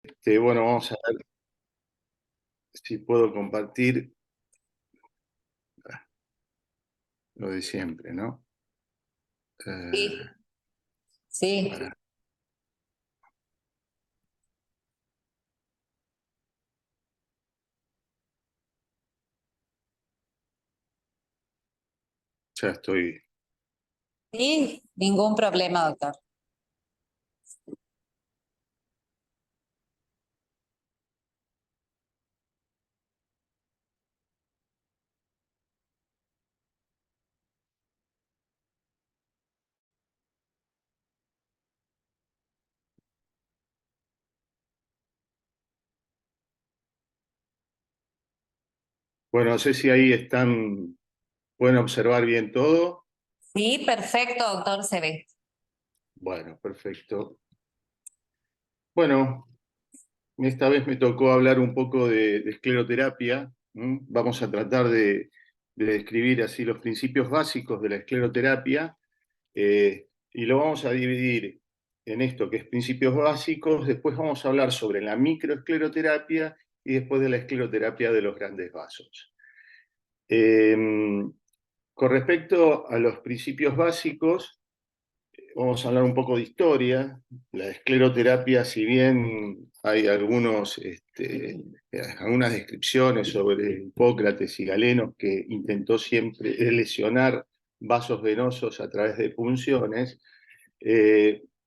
Bueno, vamos a ver si puedo compartir lo de siempre, ¿no? Sí, sí. Para- ya estoy. Sí, ningún problema, doctor. Bueno, no sé si ahí están, pueden observar bien todo. Sí, perfecto, doctor, se ve. Bueno, perfecto. Bueno, esta vez me tocó hablar un poco de escleroterapia. Vamos a tratar de describir así los principios básicos de la escleroterapia y lo vamos a dividir en esto que es principios básicos. Después vamos a hablar sobre la microescleroterapia y después de la escleroterapia de los grandes vasos. Eh, con respecto a los principios básicos, vamos a hablar un poco de historia. La escleroterapia, si bien hay algunas descripciones sobre Hipócrates y Galeno que intentó siempre lesionar vasos venosos a través de punciones,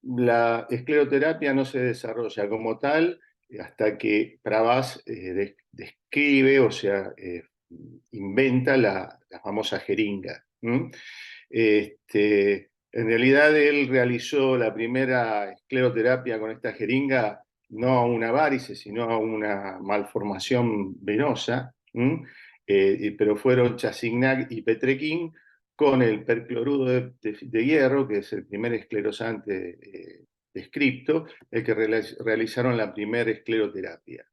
la escleroterapia no se desarrolla como tal hasta que Pravas describe, o sea, inventa la famosa jeringa. En realidad él realizó la primera escleroterapia con esta jeringa no a una varice, sino a una malformación venosa, pero fueron Chasignac y Petrequín con el percloruro de hierro, que es el primer esclerosante descripto, el que realizaron la primera escleroterapia.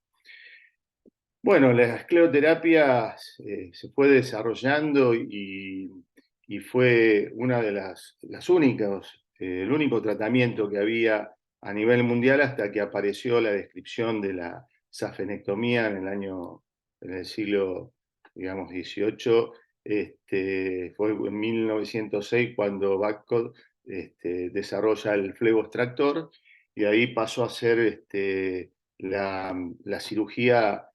Bueno, la escleroterapia se fue desarrollando y fue una de las únicas, el único tratamiento que había a nivel mundial hasta que apareció la descripción de la safenectomía en el siglo, digamos, XVIII. Fue en 1906 cuando Babcock desarrolla el fleboextractor y ahí pasó a ser la cirugía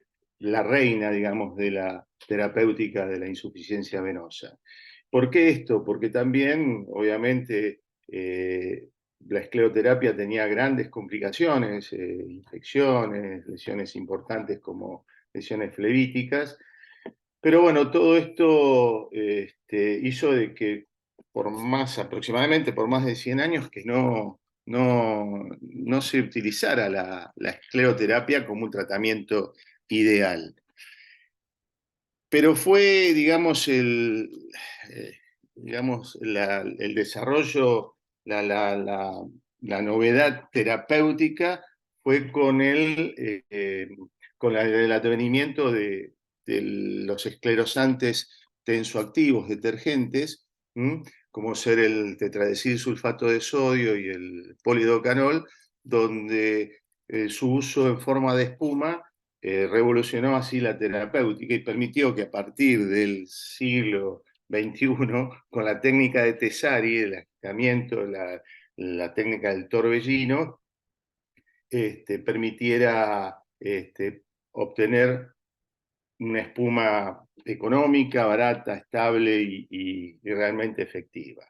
la reina, digamos, de la terapéutica de la insuficiencia venosa. ¿Por qué esto? Porque también, obviamente, la escleroterapia tenía grandes complicaciones, infecciones, lesiones importantes como lesiones flevíticas, pero bueno, todo esto hizo de que aproximadamente por más de 100 años, que no se utilizara la escleroterapia como un tratamiento ideal. Pero fue, digamos, eh, el desarrollo, la, la, la, la novedad terapéutica fue con el advenimiento de los esclerosantes tensoactivos detergentes, como ser el tetradecilsulfato de sodio y el polidocanol, donde su uso en forma de espuma revolucionó así la terapéutica y permitió que a partir del siglo XXI, con la técnica de Tessari, el agitamiento, la técnica del torbellino, permitiera obtener una espuma económica, barata, estable y realmente efectiva.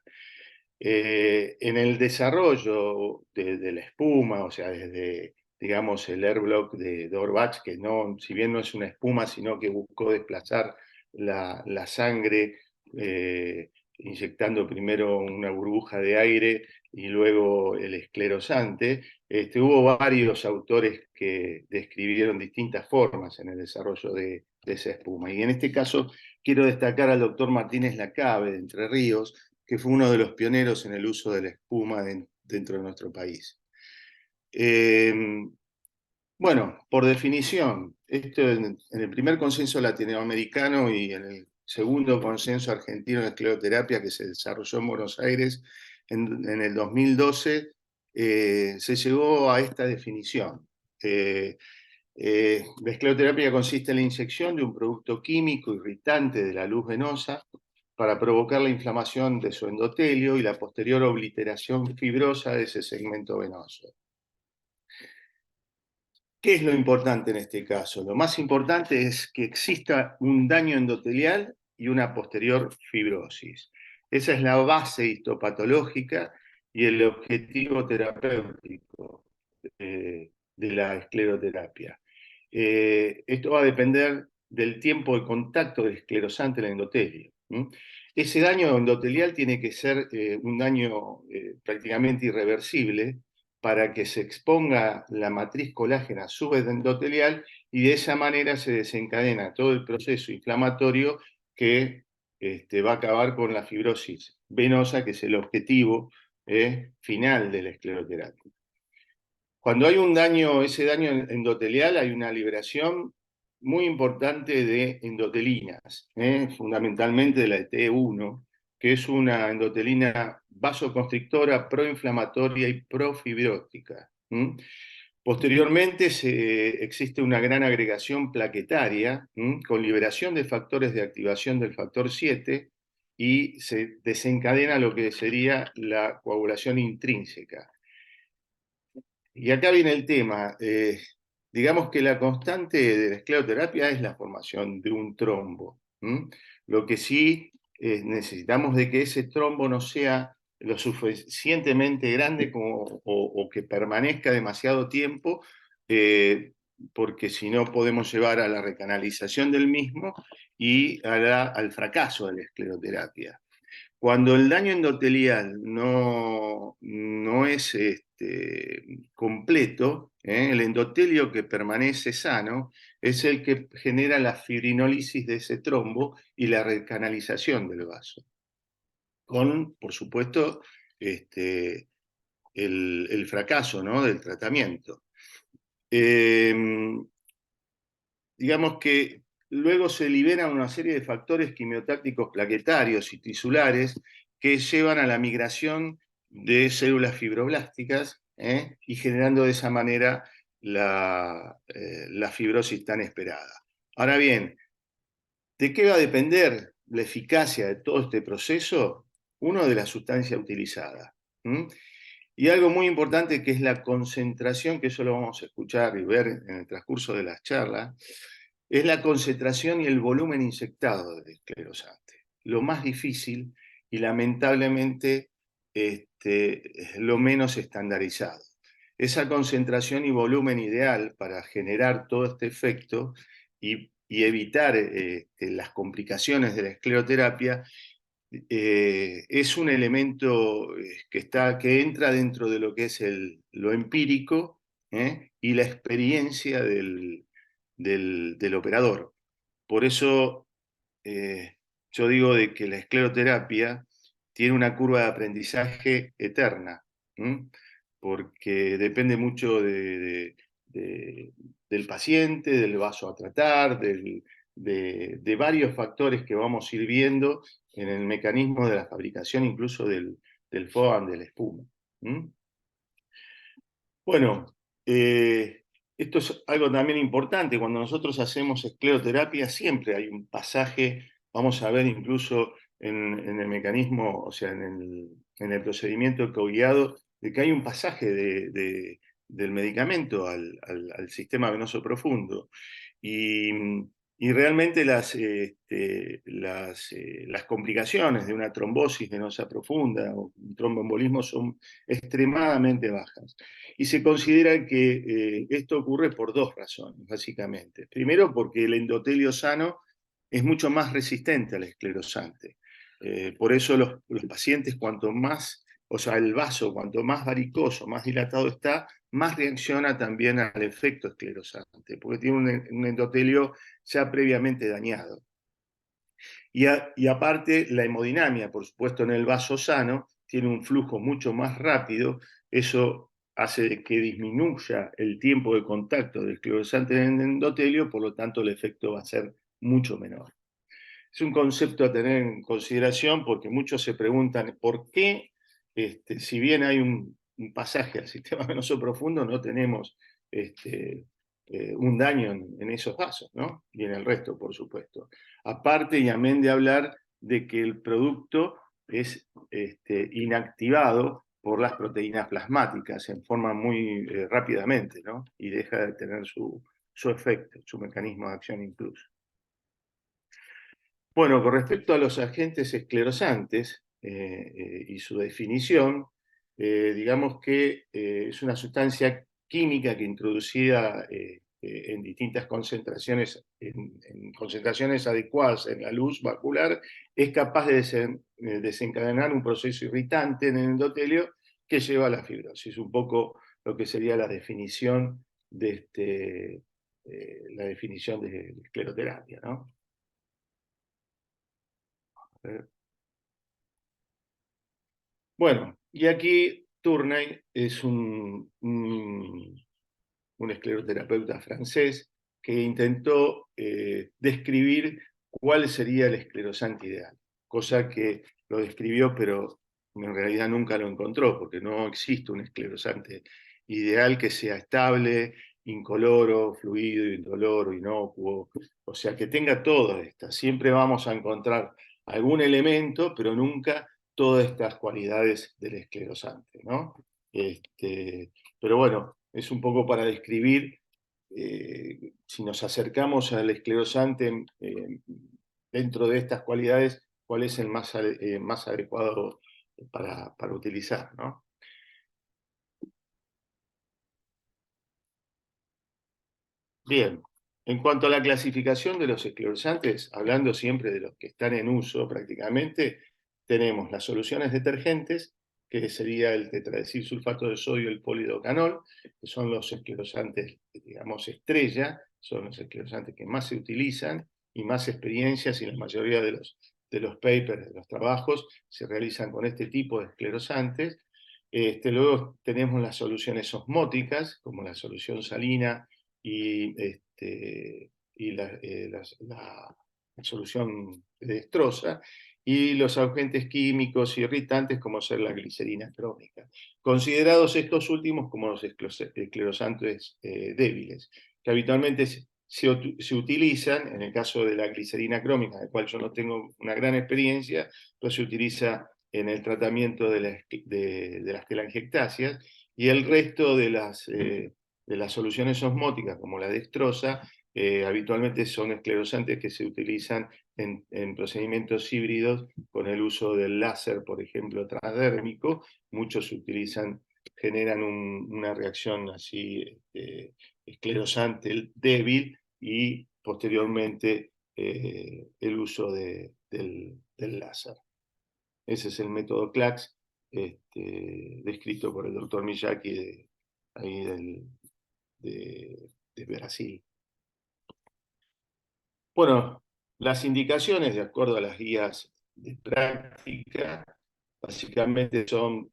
En el desarrollo de la espuma, o sea, desde, digamos, el Airblock de Orbach, que no, si bien no es una espuma, sino que buscó desplazar la sangre, inyectando primero una burbuja de aire y luego el esclerosante, hubo varios autores que describieron distintas formas en el desarrollo de esa espuma. Y en este caso quiero destacar al doctor Martínez Lacabe de Entre Ríos, que fue uno de los pioneros en el uso de la espuma dentro de nuestro país. Eh, bueno, por definición, esto en el primer consenso latinoamericano y en el segundo consenso argentino de escleroterapia que se desarrolló en Buenos Aires en el 2012, se llegó a esta definición. La escleroterapia consiste en la inyección de un producto químico irritante de la luz venosa para provocar la inflamación de su endotelio y la posterior obliteración fibrosa de ese segmento venoso. ¿Qué es lo importante en este caso? Lo más importante es que exista un daño endotelial y una posterior fibrosis. Esa es la base histopatológica y el objetivo terapéutico de la escleroterapia. Esto va a depender del tiempo de contacto del esclerosante en el endotelio. Ese daño endotelial tiene que ser un daño prácticamente irreversible para que se exponga la matriz colágena subendotelial y de esa manera se desencadena todo el proceso inflamatorio que va a acabar con la fibrosis venosa, que es el objetivo final de la escleroterapia. Cuando hay un daño, ese daño endotelial, hay una liberación muy importante de endotelinas, fundamentalmente de la T1, que es una endotelina vasoconstrictora, proinflamatoria y profibrótica. Posteriormente existe una gran agregación plaquetaria con liberación de factores de activación del factor 7 y se desencadena lo que sería la coagulación intrínseca. Y acá viene el tema. Digamos que la constante de la escleroterapia es la formación de un trombo. Lo que sí necesitamos de que ese trombo no sea lo suficientemente grande o que permanezca demasiado tiempo, porque si no podemos llevar a la recanalización del mismo y al fracaso de la escleroterapia. Cuando el daño endotelial no es completo, el endotelio que permanece sano es el que genera la fibrinólisis de ese trombo y la recanalización del vaso. Con, por supuesto, el fracaso, ¿no?, del tratamiento. Digamos que luego se liberan una serie de factores quimiotácticos plaquetarios y tisulares que llevan a la migración de células fibroblásticas y generando de esa manera la fibrosis tan esperada. Ahora bien, ¿de qué va a depender la eficacia de todo este proceso? Uno, de la sustancia utilizada. Y algo muy importante, que es la concentración, que eso lo vamos a escuchar y ver en el transcurso de las charlas, es la concentración y el volumen inyectado del esclerosante. Lo más difícil y lamentablemente lo menos estandarizado. Esa concentración y volumen ideal para generar todo este efecto y evitar las complicaciones de la escleroterapia es un elemento que entra dentro de lo que es lo empírico y la experiencia del operador. Por eso yo digo de que la escleroterapia tiene una curva de aprendizaje eterna, porque depende mucho del paciente, del vaso a tratar, de varios factores que vamos a ir viendo en el mecanismo de la fabricación, incluso del FOAM, de la espuma. Bueno, esto es algo también importante. Cuando nosotros hacemos escleroterapia, siempre hay un pasaje, vamos a ver incluso en el mecanismo, o sea, en el procedimiento coguiado, de que hay un pasaje del medicamento al sistema venoso profundo. Y realmente las complicaciones de una trombosis venosa profunda o un tromboembolismo son extremadamente bajas. Y se considera que esto ocurre por dos razones, básicamente. Primero, porque el endotelio sano es mucho más resistente al esclerosante. Por eso los pacientes, cuanto más, o sea, el vaso, cuanto más varicoso, más dilatado está, más reacciona también al efecto esclerosante, porque tiene un endotelio ya previamente dañado. Y aparte, la hemodinamia, por supuesto, en el vaso sano, tiene un flujo mucho más rápido. Eso hace que disminuya el tiempo de contacto del esclerosante en el endotelio, por lo tanto el efecto va a ser mucho menor. Es un concepto a tener en consideración porque muchos se preguntan por qué, si bien hay un pasaje al sistema venoso profundo, no tenemos un daño en esos vasos, ¿no? Y en el resto, por supuesto. Aparte y amén de hablar de que el producto es inactivado por las proteínas plasmáticas, se forman muy rápidamente, ¿no? Y deja de tener su efecto, su mecanismo de acción incluso. Bueno, con respecto a los agentes esclerosantes y su definición, digamos que es una sustancia química que introducida en distintas concentraciones, en concentraciones adecuadas en la luz macular, es capaz de desencadenar un proceso irritante en el endotelio que lleva a la fibrosis. Un poco lo que sería la definición de escleroterapia, ¿no? Bueno, y aquí Tournai es un escleroterapeuta francés que intentó describir cuál sería el esclerosante ideal, cosa que lo describió, pero en realidad nunca lo encontró, porque no existe un esclerosante ideal que sea estable, incoloro, fluido, indoloro, inocuo, o sea, que tenga todas estas. Siempre vamos a encontrar algún elemento, pero nunca todas estas cualidades del esclerosante, ¿no? Pero bueno, es un poco para describir, si nos acercamos al esclerosante dentro de estas cualidades, cuál es el más adecuado para utilizar, ¿no? Bien, en cuanto a la clasificación de los esclerosantes, hablando siempre de los que están en uso prácticamente, tenemos las soluciones detergentes, que sería el tetradesilsulfato de sodio y el polidocanol, que son los esclerosantes, digamos, estrella, son los esclerosantes que más se utilizan y más experiencias, y la mayoría de los papers, de los trabajos, se realizan con este tipo de esclerosantes. Luego tenemos las soluciones osmóticas, como la solución salina y, la solución de destroza, y los agentes químicos irritantes como ser la glicerina crónica, considerados estos últimos como los esclerosantes débiles, que habitualmente se utilizan, en el caso de la glicerina crónica, del cual yo no tengo una gran experiencia, pero se utiliza en el tratamiento de las telangiectasias, y el resto de las soluciones osmóticas, como la dextrosa, habitualmente son esclerosantes que se utilizan en procedimientos híbridos con el uso del láser, por ejemplo, transdérmico. Muchos generan una reacción así esclerosante débil, y posteriormente el uso del láser. Ese es el método CLACS, descrito por el doctor Miyake de Brasil. Bueno, las indicaciones, de acuerdo a las guías de práctica, básicamente son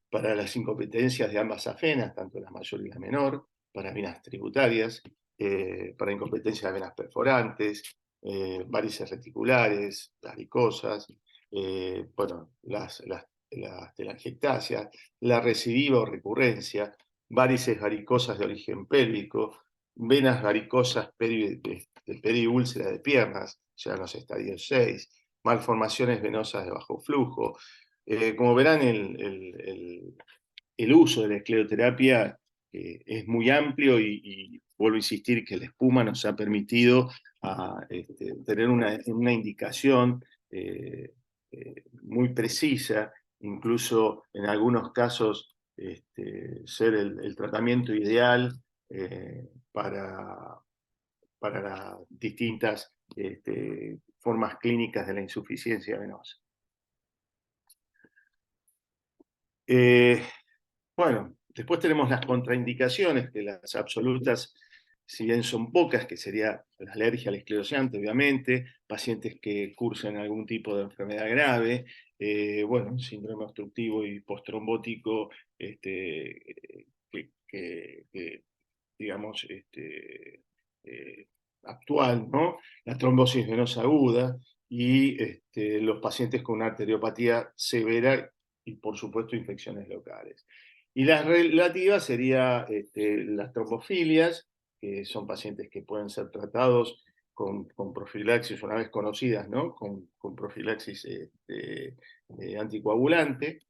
para las incompetencias de ambas afenas, tanto la mayor y la menor, para venas tributarias, para incompetencia de venas perforantes, varices reticulares, varicosas, bueno, las telangiectasias, la recidiva o recurrencia, varices varicosas de origen pélvico, venas varicosas de periúlcera de piernas, ya en los estadios 6, malformaciones venosas de bajo flujo. Como verán, el uso de la escleroterapia es muy amplio, y vuelvo a insistir que la espuma nos ha permitido tener una indicación muy precisa, incluso en algunos casos ser el tratamiento ideal para las distintas formas clínicas de la insuficiencia venosa. Bueno, después tenemos las contraindicaciones, que las absolutas, si bien son pocas, que sería la alergia al esclerosante, obviamente, pacientes que cursen algún tipo de enfermedad grave, bueno, síndrome obstructivo y postrombótico, digamos, actual, ¿no? La trombosis venosa aguda, y los pacientes con una arteriopatía severa y, por supuesto, infecciones locales. Y las relativas serían las trombofilias, que son pacientes que pueden ser tratados con profilaxis una vez conocidas, ¿no? Con profilaxis anticoagulante,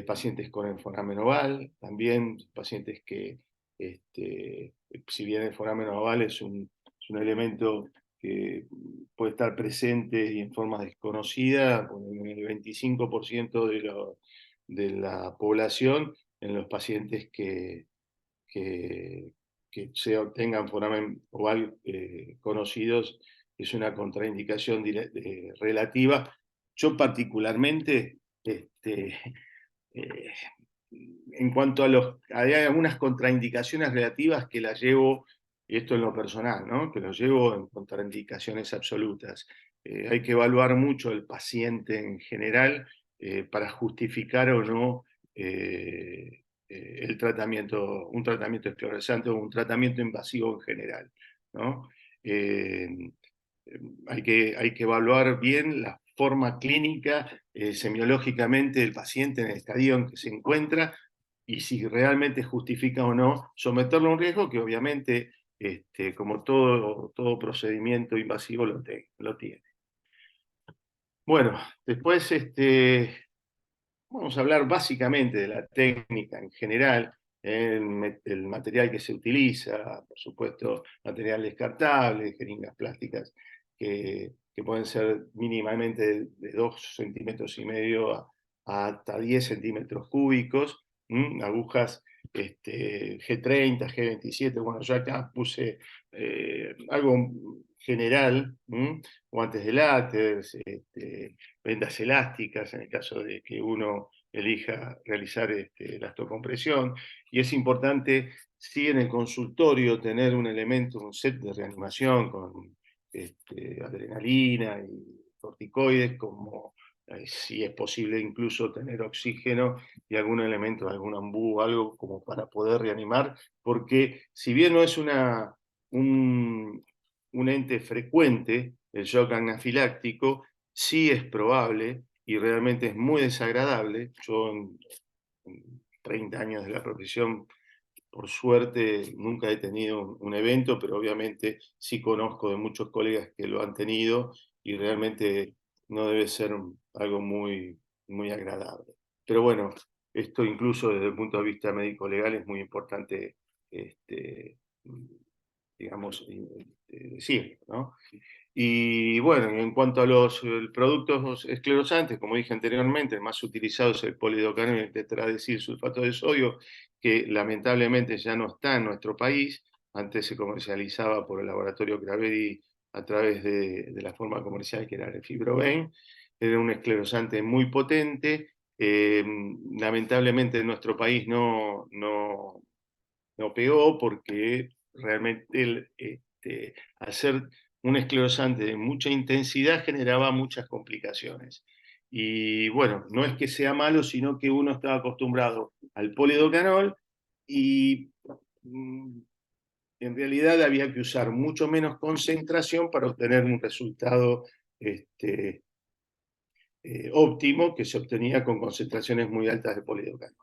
pacientes con enforamen oval, también pacientes que, si bien el enforamen oval es un elemento que puede estar presente y en forma desconocida en el 25% de la población, en los pacientes que, que tengan foramen oval conocidos, es una contraindicación relativa. Yo particularmente, eh, en cuanto a hay algunas contraindicaciones relativas que las llevo, y esto en lo personal, ¿no? Que lo llevo en contraindicaciones absolutas. Hay que evaluar mucho el paciente en general para justificar o no el tratamiento, un tratamiento esclerosante o un tratamiento invasivo en general, ¿no? Eh, hay que evaluar bien la forma clínica, semiológicamente del paciente en el estadio en que se encuentra y si realmente justifica o no someterlo a un riesgo que obviamente, como todo procedimiento invasivo, lo tiene. Bueno, después vamos a hablar básicamente de la técnica en general, el material que se utiliza, por supuesto, material descartable, jeringas plásticas que pueden ser mínimamente de 2,5 centímetros a hasta 10 centímetros cúbicos, agujas G30, G27, bueno, yo acá puse algo general, guantes de látex, vendas elásticas en el caso de que uno elija realizar elastocompresión. Y es importante, sí, en el consultorio tener un elemento, un set de reanimación con adrenalina y corticoides, como si es posible incluso tener oxígeno y algún elemento, algún ambú, algo como para poder reanimar, porque si bien no es un ente frecuente, el shock anafiláctico, sí es probable y realmente es muy desagradable. Yo en 30 años de la profesión, por suerte, nunca he tenido un evento, pero obviamente sí conozco de muchos colegas que lo han tenido y realmente no debe ser algo muy agradable. Pero bueno, esto incluso desde el punto de vista médico-legal es muy importante, este, digamos, decir, ¿no? Y bueno, en cuanto a los productos esclerosantes, como dije anteriormente, el más utilizado es el polidocanol y el tetradesilsulfato de sodio, que lamentablemente ya no está en nuestro país. Antes se comercializaba por el laboratorio Gravedi a través de la forma comercial que era el Fibroben. Era un esclerosante muy potente. Lamentablemente en nuestro país no pegó porque realmente al ser un esclerosante de mucha intensidad generaba muchas complicaciones. Y bueno, no es que sea malo, sino que uno estaba acostumbrado al polidocanol y en realidad había que usar mucho menos concentración para obtener un resultado este, óptimo que se obtenía con concentraciones muy altas de polidocanol.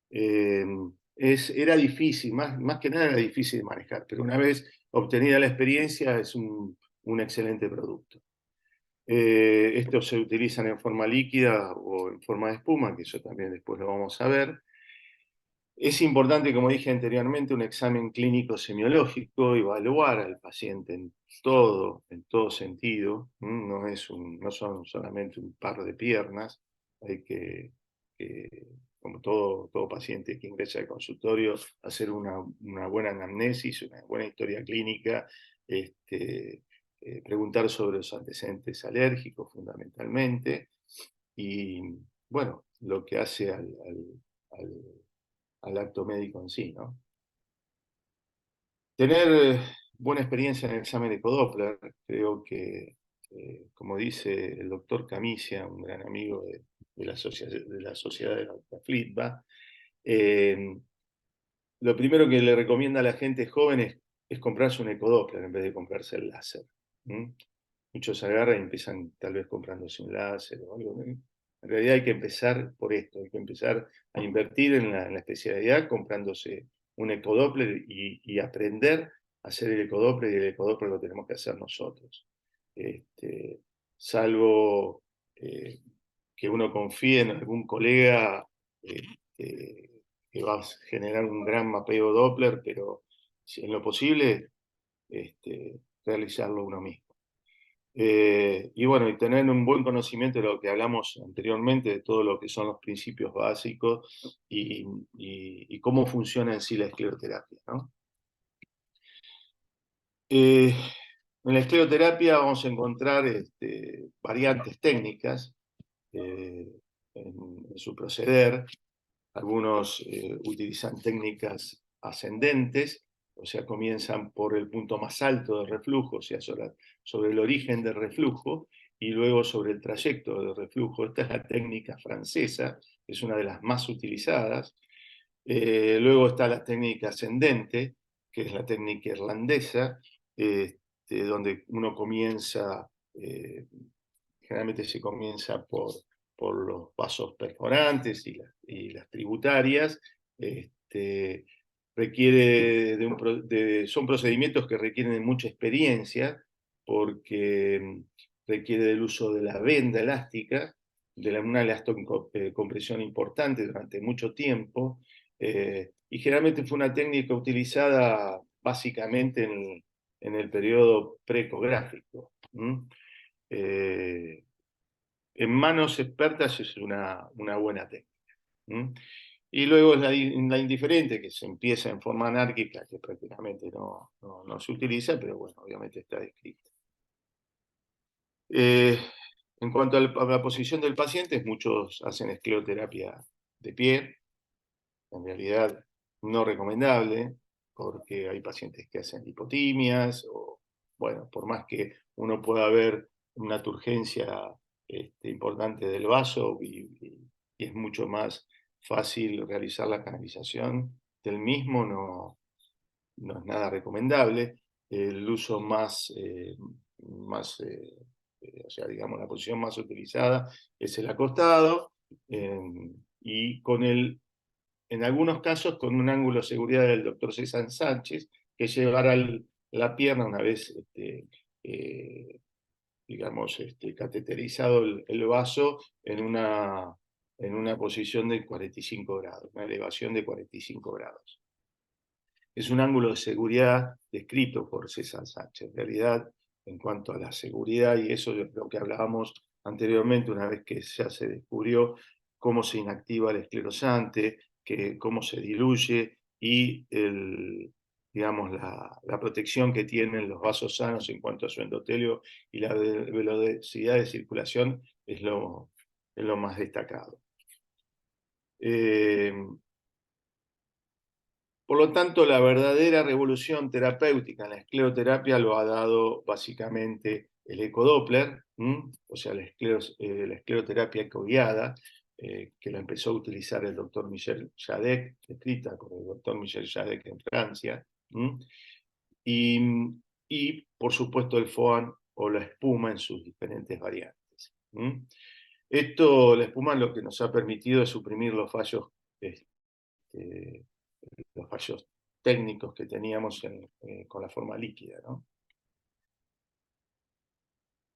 Era difícil, más que nada era difícil de manejar, pero una vez obtenida la experiencia es un excelente producto. Estos se utilizan en forma líquida o en forma de espuma, que eso también después lo vamos a ver. Es importante, como dije anteriormente, un examen clínico semiológico, evaluar al paciente en todo sentido. No son solamente un par de piernas, hay que como todo paciente que ingresa al consultorio, hacer una buena anamnesis, una buena historia clínica, preguntar sobre los antecedentes alérgicos fundamentalmente, y bueno, lo que hace al acto médico en sí, ¿no? Tener buena experiencia en el examen de Ecodoppler, creo que, como dice el doctor Camicia, un gran amigo de la sociedad de la FLITBA, lo primero que le recomienda a la gente joven es comprarse un Ecodoppler en vez de comprarse el láser. Muchos agarran y empiezan tal vez comprándose un láser o algo. En realidad hay que empezar por esto, hay que empezar a invertir en la especialidad comprándose un ecodoppler y aprender a hacer el ecodoppler, y el ecodoppler lo tenemos que hacer nosotros. Salvo que uno confíe en algún colega que va a generar un gran mapeo Doppler, pero si en lo posible, realizarlo uno mismo. Y bueno, y tener un buen conocimiento de lo que hablamos anteriormente, de todo lo que son los principios básicos y cómo funciona en sí la escleroterapia, ¿no? En la escleroterapia vamos a encontrar variantes técnicas en su proceder. Algunos utilizan técnicas ascendentes, o sea, comienzan por el punto más alto del reflujo, o sea, sobre el origen del reflujo, y luego sobre el trayecto del reflujo. Esta es la técnica francesa, es una de las más utilizadas. Luego está la técnica ascendente, que es la técnica irlandesa, donde uno comienza, generalmente se comienza por los vasos perforantes y las tributarias. Son procedimientos que requieren de mucha experiencia porque requiere del uso de la venda elástica, de una elastocompresión importante durante mucho tiempo, y generalmente fue una técnica utilizada básicamente en el periodo preecográfico. En manos expertas es una buena técnica. Y luego es la indiferente, que se empieza en forma anárquica, que prácticamente no se utiliza, pero bueno, obviamente está descrita. En cuanto a la posición del paciente, muchos hacen escleroterapia de pie, en realidad no recomendable, porque hay pacientes que hacen hipotimias, o bueno, por más que uno pueda ver una turgencia importante del vaso y es mucho más fácil realizar la canalización del mismo, no es nada recomendable. El uso o sea, digamos, la posición más utilizada es el acostado, y en algunos casos con un ángulo de seguridad del doctor César Sánchez, que es llevar la pierna una vez, digamos, cateterizado el vaso en una posición de 45 grados, una elevación de 45 grados. Es un ángulo de seguridad descrito por César Sánchez. En realidad, en cuanto a la seguridad, y eso es lo que hablábamos anteriormente, una vez que ya se descubrió cómo se inactiva el esclerosante, cómo se diluye y digamos, la protección que tienen los vasos sanos en cuanto a su endotelio y la velocidad de circulación es lo más destacado. Por lo tanto, la verdadera revolución terapéutica en la escleroterapia lo ha dado básicamente el ecodoppler, o sea, la escleroterapia ecoguiada, que la empezó a utilizar el doctor Michel Jadec, escrita por el doctor Michel Jadec en Francia, y, por supuesto, el FOAN o la espuma en sus diferentes variantes. La espuma lo que nos ha permitido es suprimir los fallos técnicos que teníamos con la forma líquida, ¿no?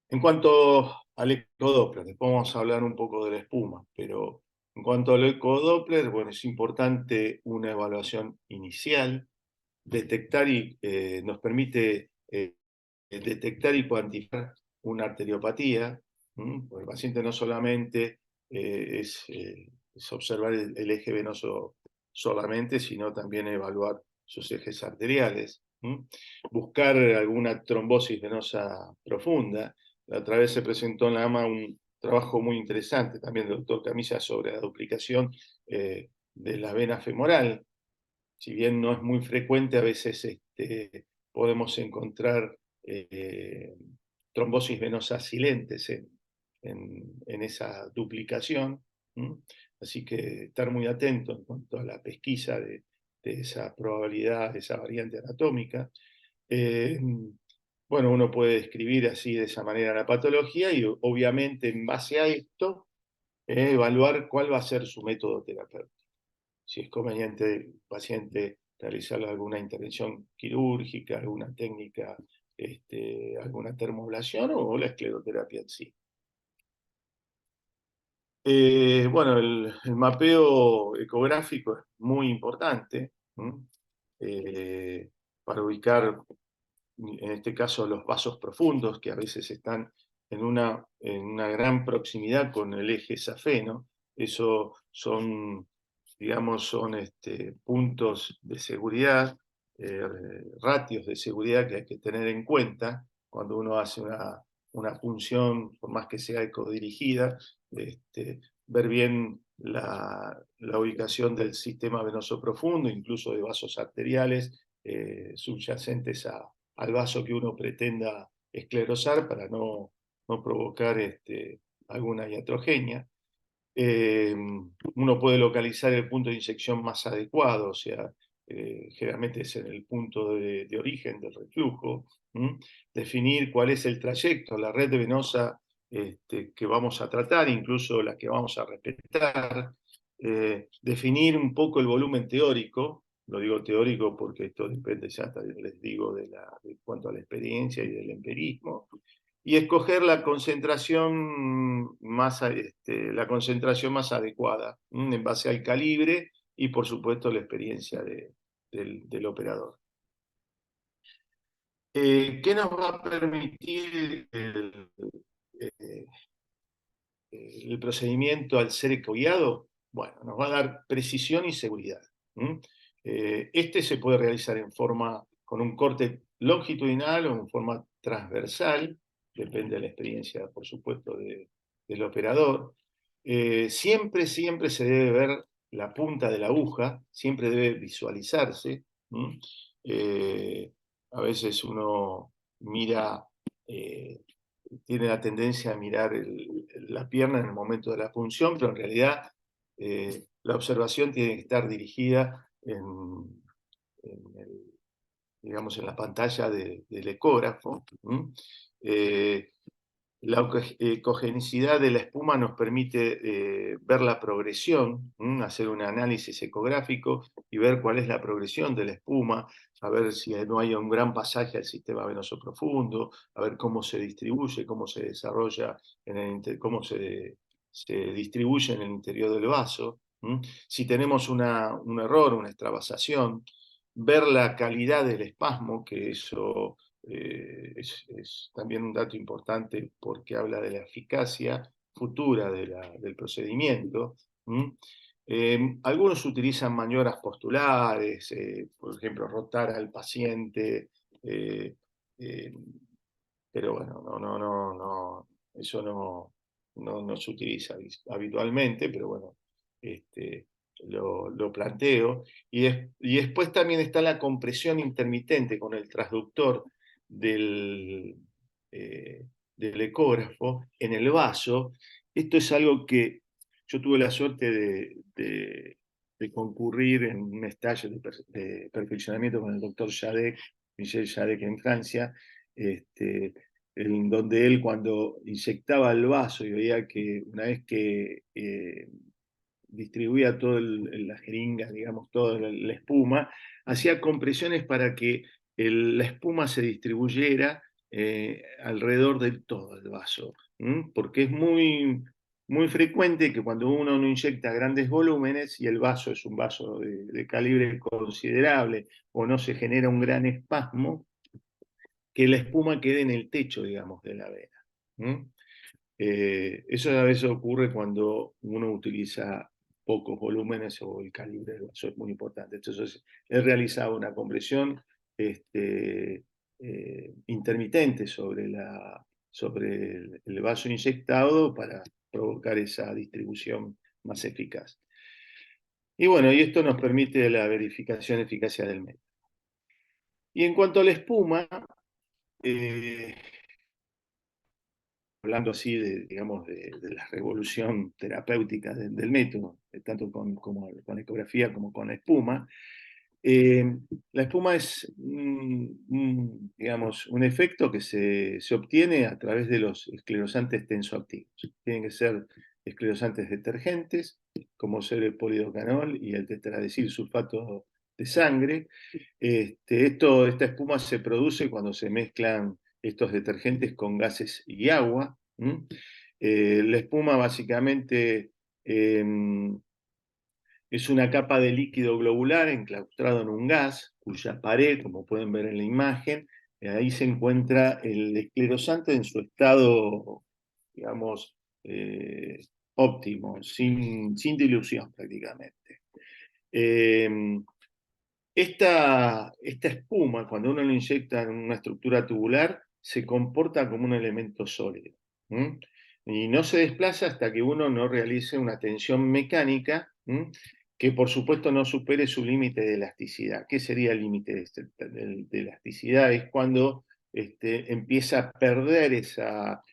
En cuanto al ecodoppler, después vamos a hablar un poco de la espuma, pero en cuanto al ecodoppler, bueno, es importante una evaluación inicial, nos permite detectar y cuantificar una arteriopatía, porque el paciente no solamente es observar el eje venoso solamente, sino también evaluar sus ejes arteriales, buscar alguna trombosis venosa profunda. La otra vez se presentó en la AMA un trabajo muy interesante también del doctor Camilla sobre la duplicación de la vena femoral. Si bien no es muy frecuente, a veces podemos encontrar trombosis venosas silentes en esa duplicación. Así que estar muy atento en cuanto a la pesquisa de esa probabilidad, de esa variante anatómica. Bueno, uno puede describir así de esa manera la patología y obviamente en base a esto evaluar cuál va a ser su método terapéutico. Si es conveniente el paciente realizar alguna intervención quirúrgica, alguna técnica, alguna termoablación o la escleroterapia en sí. Bueno, el mapeo ecográfico es muy importante para ubicar, en este caso, los vasos profundos, que a veces están en una gran proximidad con el eje safeno. Eso son, digamos, son puntos de seguridad, ratios de seguridad que hay que tener en cuenta cuando uno hace una punción, por más que sea ecodirigida, ver bien la ubicación del sistema venoso profundo, incluso de vasos arteriales subyacentes al vaso que uno pretenda esclerosar para no provocar alguna iatrogenia. Uno puede localizar el punto de inyección más adecuado, o sea, generalmente es en el punto de origen del reflujo, definir cuál es el trayecto, la red venosa que vamos a tratar, incluso la que vamos a respetar, definir un poco el volumen teórico. Lo digo teórico porque esto depende, ya les digo, de cuanto a la experiencia y del empirismo, y escoger la concentración la concentración más adecuada en base al calibre y, por supuesto, la experiencia del operador. ¿Qué nos va a permitir eh, el procedimiento al ser ecoguiado? Bueno, nos va a dar precisión y seguridad. Este se puede realizar con un corte longitudinal o en forma transversal, depende de la experiencia, por supuesto, del operador. Siempre se debe ver la punta de la aguja, siempre debe visualizarse. A veces uno mira, tiene la tendencia a mirar la pierna en el momento de la punción, pero en realidad la observación tiene que estar dirigida digamos, en la pantalla del ecógrafo. La ecogenicidad de la espuma nos permite ver la progresión, hacer un análisis ecográfico y ver cuál es la progresión de la espuma, a ver si no hay un gran pasaje al sistema venoso profundo, a ver cómo se distribuye, cómo se desarrolla, cómo se distribuye en el interior del vaso. Si tenemos un error, una extravasación, ver la calidad del espasmo, que eso es también un dato importante porque habla de la eficacia futura del procedimiento. Algunos utilizan maniobras postulares, por ejemplo, rotar al paciente, eh, eh, pero bueno, eso no se utiliza habitualmente, pero bueno, lo planteo. Y después también está la compresión intermitente con el transductor del, del ecógrafo en el vaso. Esto es algo que yo tuve la suerte de concurrir en un estallo de perfeccionamiento con el doctor Jadek, Michel Jadek en Francia, en donde él, cuando inyectaba el vaso y veía que una vez que distribuía toda la jeringa, digamos, toda la espuma, hacía compresiones para que la espuma se distribuyera alrededor de todo el vaso, porque es muy frecuente que cuando uno no inyecta grandes volúmenes y el vaso es un vaso de calibre considerable o no se genera un gran espasmo, que la espuma quede en el techo, digamos, de la vena. Eso a veces ocurre cuando uno utiliza pocos volúmenes o el calibre del vaso es muy importante. Entonces, he realizado una compresión intermitente sobre el vaso inyectado para provocar esa distribución más eficaz. Y bueno, y esto nos permite la verificación de eficacia del método. Y en cuanto a la espuma, hablando así digamos, de la revolución terapéutica del método, tanto con ecografía como con la espuma. La espuma es digamos, un efecto que se obtiene a través de los esclerosantes tensoactivos. Tienen que ser esclerosantes detergentes, como ser el polidocanol y el tetradesilsulfato de sangre. Esta espuma se produce cuando se mezclan estos detergentes con gases y agua. La espuma básicamente es una capa de líquido globular enclaustrado en un gas, cuya pared, como pueden ver en la imagen, ahí se encuentra el esclerosante en su estado, digamos, óptimo, sin dilución prácticamente. Esta espuma, cuando uno lo inyecta en una estructura tubular, se comporta como un elemento sólido. Y no se desplaza hasta que uno no realice una tensión mecánica que por supuesto no supere su límite de elasticidad. ¿Qué sería el límite de elasticidad? Es cuando empieza a perder esa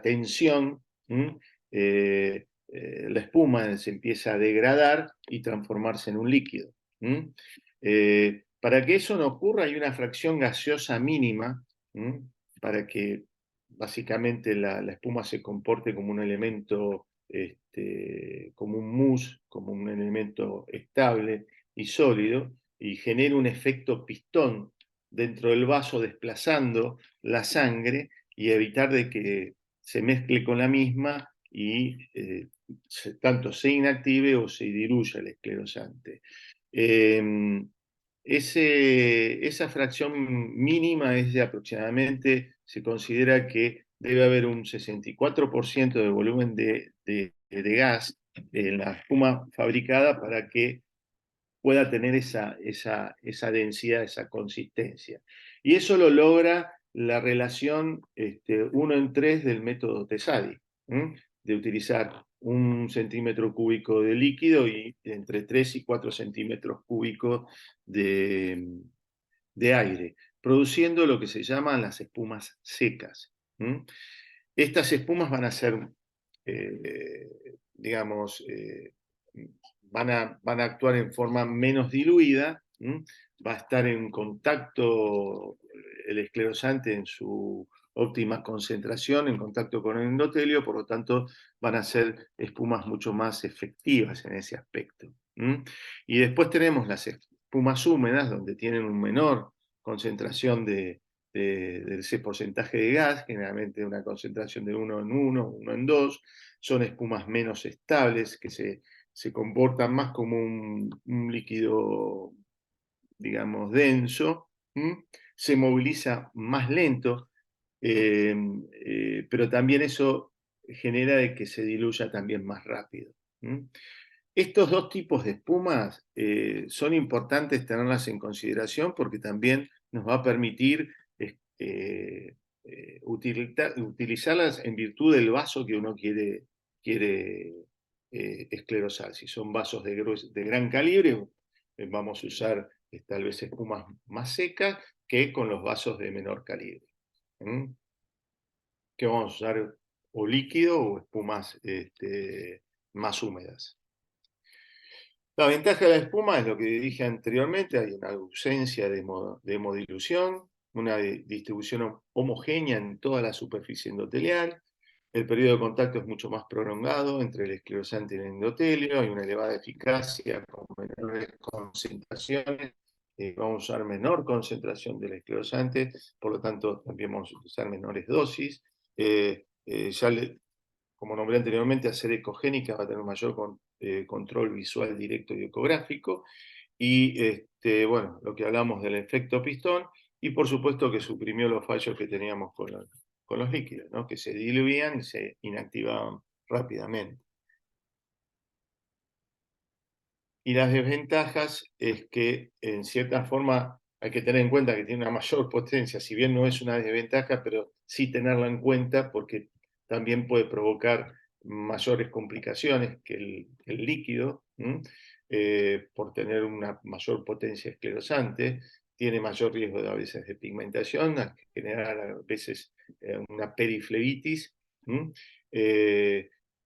tensión, la espuma se empieza a degradar y transformarse en un líquido. Para que eso no ocurra hay una fracción gaseosa mínima para que básicamente la espuma se comporte como un elemento, como un mousse, como un elemento estable y sólido, y genere un efecto pistón dentro del vaso desplazando la sangre y evitar de que se mezcle con la misma y tanto se inactive o se diluya el esclerosante. Esa fracción mínima es de aproximadamente, se considera que debe haber un 64% de volumen de gas en la espuma fabricada para que pueda tener esa densidad, esa consistencia. Y eso lo logra la relación 1:3 del método Tesadi, de utilizar 1 centímetro cúbico de líquido y entre 3 y 4 centímetros cúbicos de aire, produciendo lo que se llaman las espumas secas. Estas espumas van a ser, digamos, van a actuar en forma menos diluida, va a estar en contacto el esclerosante en su óptima concentración, en contacto con el endotelio, por lo tanto van a ser espumas mucho más efectivas en ese aspecto. Y después tenemos las espumas húmedas, donde tienen una menor concentración de ese porcentaje de gas, generalmente una concentración de 1 en 1, 1 en 2, son espumas menos estables, que se comportan más como un líquido, digamos, denso, se moviliza más lento, pero también eso genera de que se diluya también más rápido. Estos dos tipos de espumas son importantes tenerlas en consideración porque también nos va a permitir utilizarlas en virtud del vaso que uno quiere esclerosar. Si son vasos de gran calibre, vamos a usar tal vez espumas más secas que con los vasos de menor calibre. Que vamos a usar o líquido o espumas más húmedas. La ventaja de la espuma es lo que dije anteriormente, hay una ausencia de hemodilución, una distribución homogénea en toda la superficie endotelial, el periodo de contacto es mucho más prolongado entre el esclerosante y el endotelio, hay una elevada eficacia con menores concentraciones, vamos a usar menor concentración del esclerosante, por lo tanto también vamos a usar menores dosis. Como nombré anteriormente, a ser ecogénica va a tener mayor control visual directo y ecográfico. Y bueno, lo que hablamos del efecto pistón, y por supuesto que suprimió los fallos que teníamos con los líquidos, ¿no? Que se diluían y se inactivaban rápidamente. Y las desventajas es que, en cierta forma, hay que tener en cuenta que tiene una mayor potencia, si bien no es una desventaja, pero sí tenerla en cuenta porque también puede provocar mayores complicaciones que el líquido, por tener una mayor potencia esclerosante, tiene mayor riesgo a veces de pigmentación, a generar a veces una periflebitis,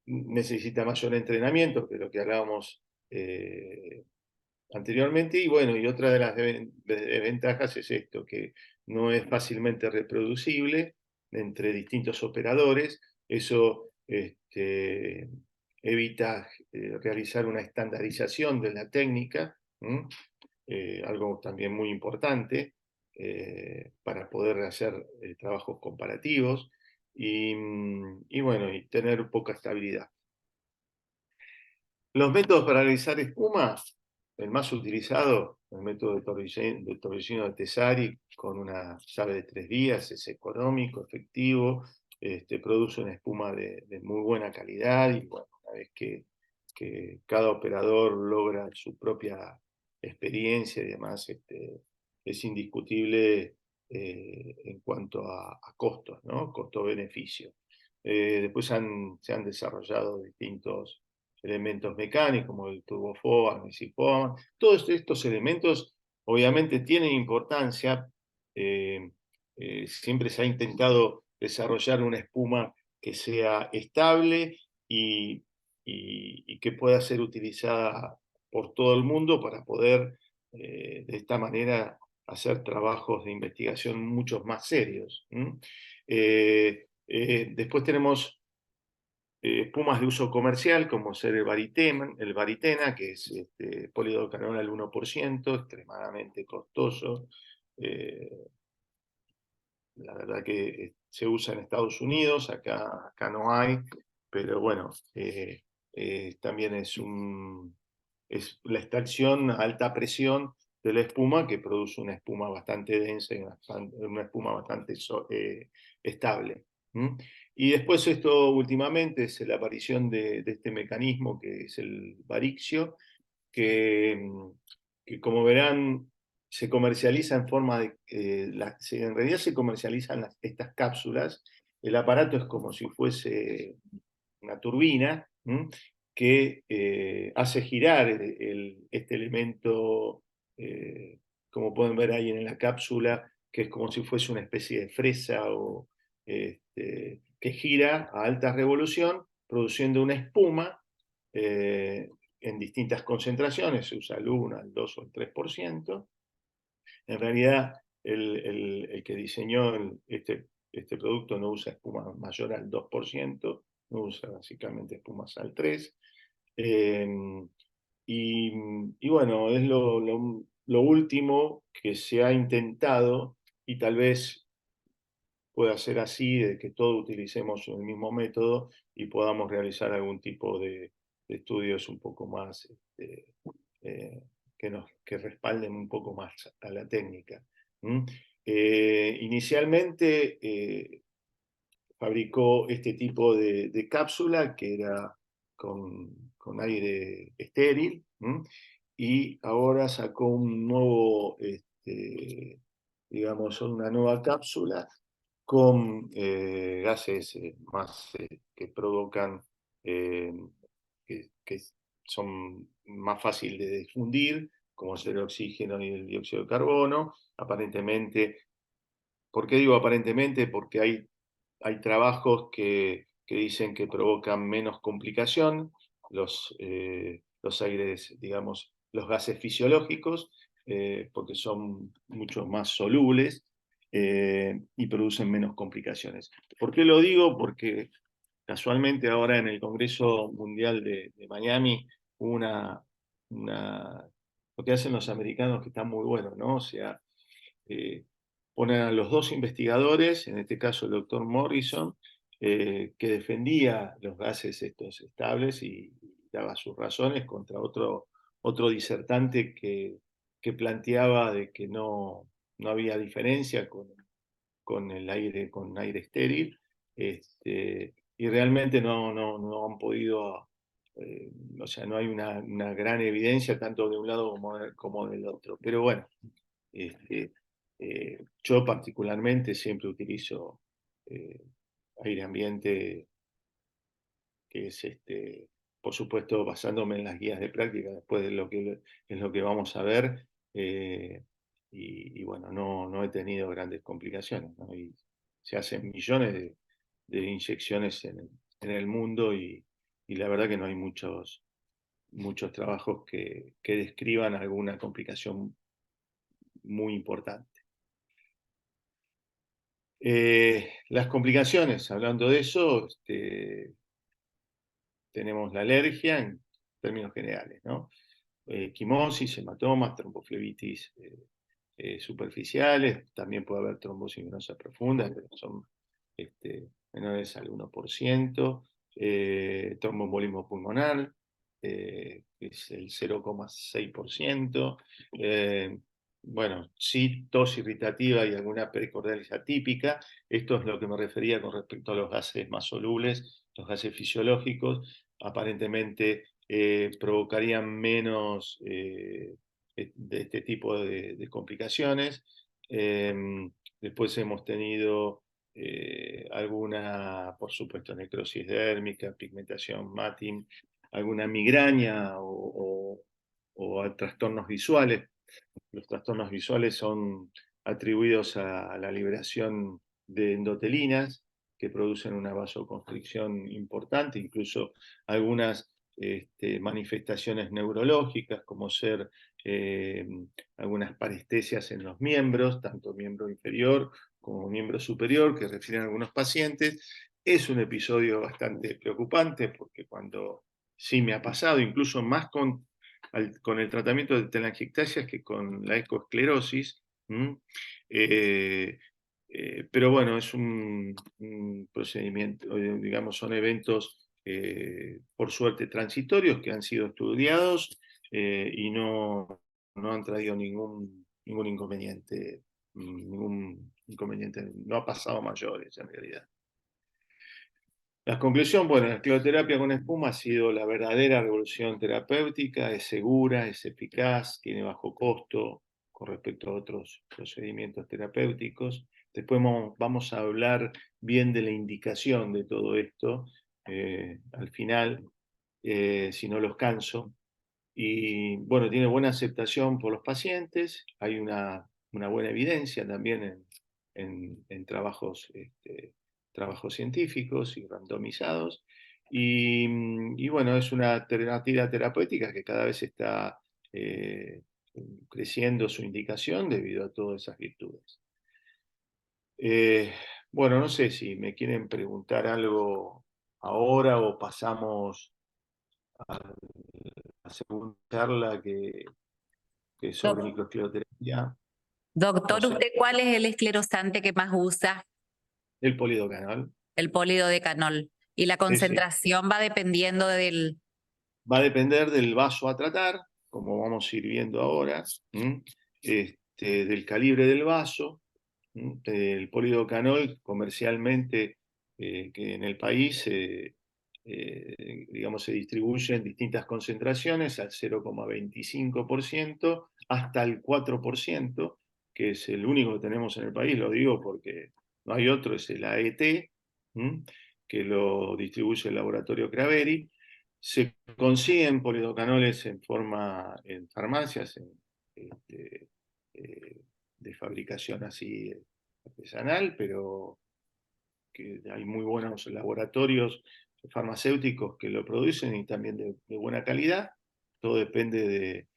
necesita mayor entrenamiento, que lo que hablábamos anteriormente, y bueno, y otra de las desventajas es esto, que no es fácilmente reproducible entre distintos operadores, eso evita realizar una estandarización de la técnica, algo también muy importante para poder hacer trabajos comparativos y bueno, y tener poca estabilidad. Los métodos para realizar espuma, el más utilizado, el método de Torresino de Tesari, con una llave de 3 días, es económico, efectivo, produce una espuma de muy buena calidad y bueno, una vez que cada operador logra su propia experiencia y demás, es indiscutible en cuanto a costos, ¿no? Costo-beneficio. Después se han desarrollado distintos elementos mecánicos como el turbofoam, el sifoam. Todos estos elementos obviamente tienen importancia. Siempre se ha intentado desarrollar una espuma que sea estable y que pueda ser utilizada por todo el mundo para poder de esta manera hacer trabajos de investigación mucho más serios. Después tenemos espumas de uso comercial, como ser el Varitena, que es polidocarbonal al 1%, extremadamente costoso. La verdad que se usa en Estados Unidos, acá no hay, pero bueno, también es la extracción a alta presión de la espuma que produce una espuma bastante densa y una espuma bastante estable. Y después esto últimamente es la aparición de este mecanismo que es el varixio, que, que como verán se comercializa en forma de, en realidad se comercializan estas cápsulas, el aparato es como si fuese una turbina que hace girar este elemento, como pueden ver ahí en la cápsula, que es como si fuese una especie de fresa o, que gira a alta revolución, produciendo una espuma en distintas concentraciones, se usa el 1, el 2 o el 3%. En realidad, el que diseñó este producto no usa espuma mayor al 2%, no usa básicamente espumas al 3%. Y bueno, es lo último que se ha intentado y tal vez pueda ser así, de que todos utilicemos el mismo método y podamos realizar algún tipo de estudios un poco más eh, que respalden un poco más a la técnica. Inicialmente fabricó este tipo de cápsula que era con aire estéril y ahora sacó un nuevo, digamos, una nueva cápsula con gases más que provocan, eh, que son más fáciles de difundir, como es el oxígeno y el dióxido de carbono. Aparentemente, ¿por qué digo aparentemente? Porque hay trabajos que dicen que provocan menos complicación los aires, digamos, los gases fisiológicos, porque son mucho más solubles y producen menos complicaciones. ¿Por qué lo digo? Porque casualmente ahora en el Congreso Mundial de Miami hubo lo que hacen los americanos que está muy bueno, ¿no? O sea, eh, ponen a los dos investigadores, en este caso el doctor Morrison, que defendía los gases estos estables y daba sus razones contra otro disertante que planteaba de que no había diferencia con con aire estéril, y realmente no han podido, o sea, no hay una gran evidencia tanto de un lado como del otro. Pero bueno, este, yo particularmente siempre utilizo eh, aire ambiente, que es, por supuesto, basándome en las guías de práctica, después de es lo que vamos a ver. Y bueno, no he tenido grandes complicaciones, ¿no? Y se hacen millones de inyecciones en el mundo y la verdad que no hay muchos trabajos que describan alguna complicación muy importante. Las complicaciones, hablando de eso, tenemos la alergia en términos generales, ¿no? Quimosis, hematomas, tromboflebitis superficiales, también puede haber trombosis venosa profunda, pero son menores al 1%, tromboembolismo pulmonar, que es el 0,6%, bueno, sí, tos irritativa y alguna pericorditis atípica. Esto es lo que me refería con respecto a los gases más solubles, los gases fisiológicos, aparentemente provocarían menos de este tipo de complicaciones. Después hemos tenido alguna, por supuesto, necrosis dérmica, pigmentación, matting, alguna migraña o trastornos visuales. Los trastornos visuales son atribuidos a la liberación de endotelinas que producen una vasoconstricción importante, incluso algunas manifestaciones neurológicas, como ser algunas parestesias en los miembros, tanto miembro inferior como miembro superior, que refieren a algunos pacientes. Es un episodio bastante preocupante porque cuando sí me ha pasado, incluso más con el tratamiento de telangiectasias que con la esclerosis. Pero bueno, es un procedimiento, digamos, son eventos por suerte transitorios que han sido estudiados y no han traído ningún inconveniente, no ha pasado a mayores en realidad. La conclusión, bueno, la escleroterapia con espuma ha sido la verdadera revolución terapéutica, es segura, es eficaz, tiene bajo costo con respecto a otros procedimientos terapéuticos. Después vamos a hablar bien de la indicación de todo esto al final, si no los canso. Y bueno, tiene buena aceptación por los pacientes, hay una buena evidencia también en trabajos científicos y randomizados. Y bueno, es una alternativa terapéutica que cada vez está creciendo su indicación debido a todas esas virtudes. Bueno, no sé si me quieren preguntar algo ahora o pasamos a la segunda charla que es sobre microescleroterapia. Doctor, No sé, ¿usted cuál es el esclerosante que más usa? el polidocanol. El polidodecanol. Y la Ese concentración va dependiendo del... va a depender del vaso a tratar, como vamos a ir viendo ahora, del calibre del vaso. El polidocanol comercialmente que en el país digamos, se distribuye en distintas concentraciones, al 0,25% hasta el 4%, que es el único que tenemos en el país, lo digo porque no hay otro, es el AET, que lo distribuye el laboratorio Craveri. Se consiguen polidocanoles en farmacias, de fabricación así artesanal, pero que hay muy buenos laboratorios farmacéuticos que lo producen y también de buena calidad. Todo depende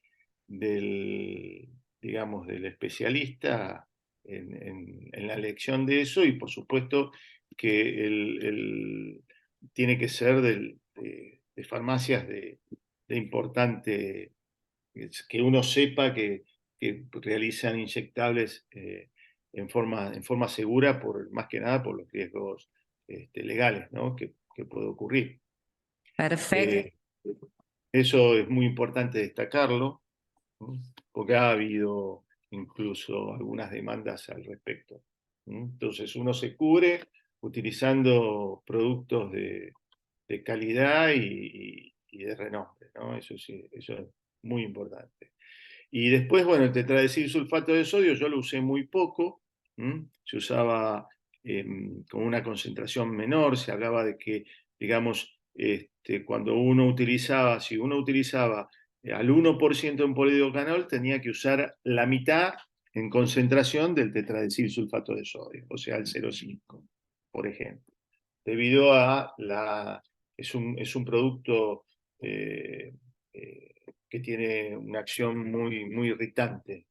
digamos, del especialista en la elección de eso y por supuesto que tiene que ser de farmacias de importante, que uno sepa que realizan inyectables en forma segura, más que nada por los riesgos legales, ¿no? que puede ocurrir. Perfecto. Eso es muy importante destacarlo, ¿no? Porque ha habido incluso algunas demandas al respecto. Entonces uno se cubre utilizando productos de calidad y de renombre, ¿no? Eso sí, eso es muy importante. Y después, bueno, el tetradesilsulfato de sodio yo lo usé muy poco, se usaba con una concentración menor, se hablaba de que, digamos, cuando si uno utilizaba al 1% en polidocanol, tenía que usar la mitad en concentración del tetradesilsulfato de sodio, o sea, el 0,5, por ejemplo. Debido a es un producto que tiene una acción muy irritante.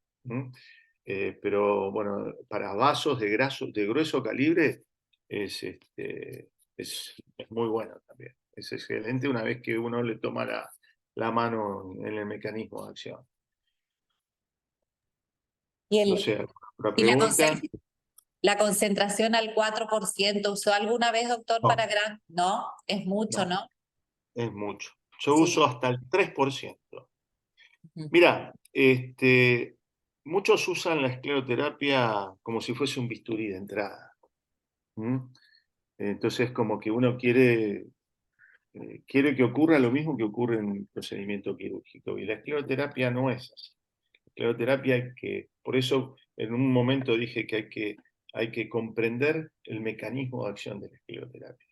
Pero bueno, para vasos de grueso calibre es muy bueno también. es excelente una vez que uno le toma la mano en el mecanismo de acción. Y, No el, sé, ¿otra y pregunta? la concentración al 4%, ¿usó alguna vez, doctor, para No, gran? No, es mucho, no, ¿no? es mucho. Yo Sí. uso hasta el 3%. Ujú. Mira, muchos usan la escleroterapia como si fuese un bisturí de entrada. ¿Mm? Entonces, como que uno quiere que ocurra lo mismo que ocurre en un procedimiento quirúrgico. Y la escleroterapia no es así. La escleroterapia por eso en un momento dije que hay que comprender el mecanismo de acción de la escleroterapia.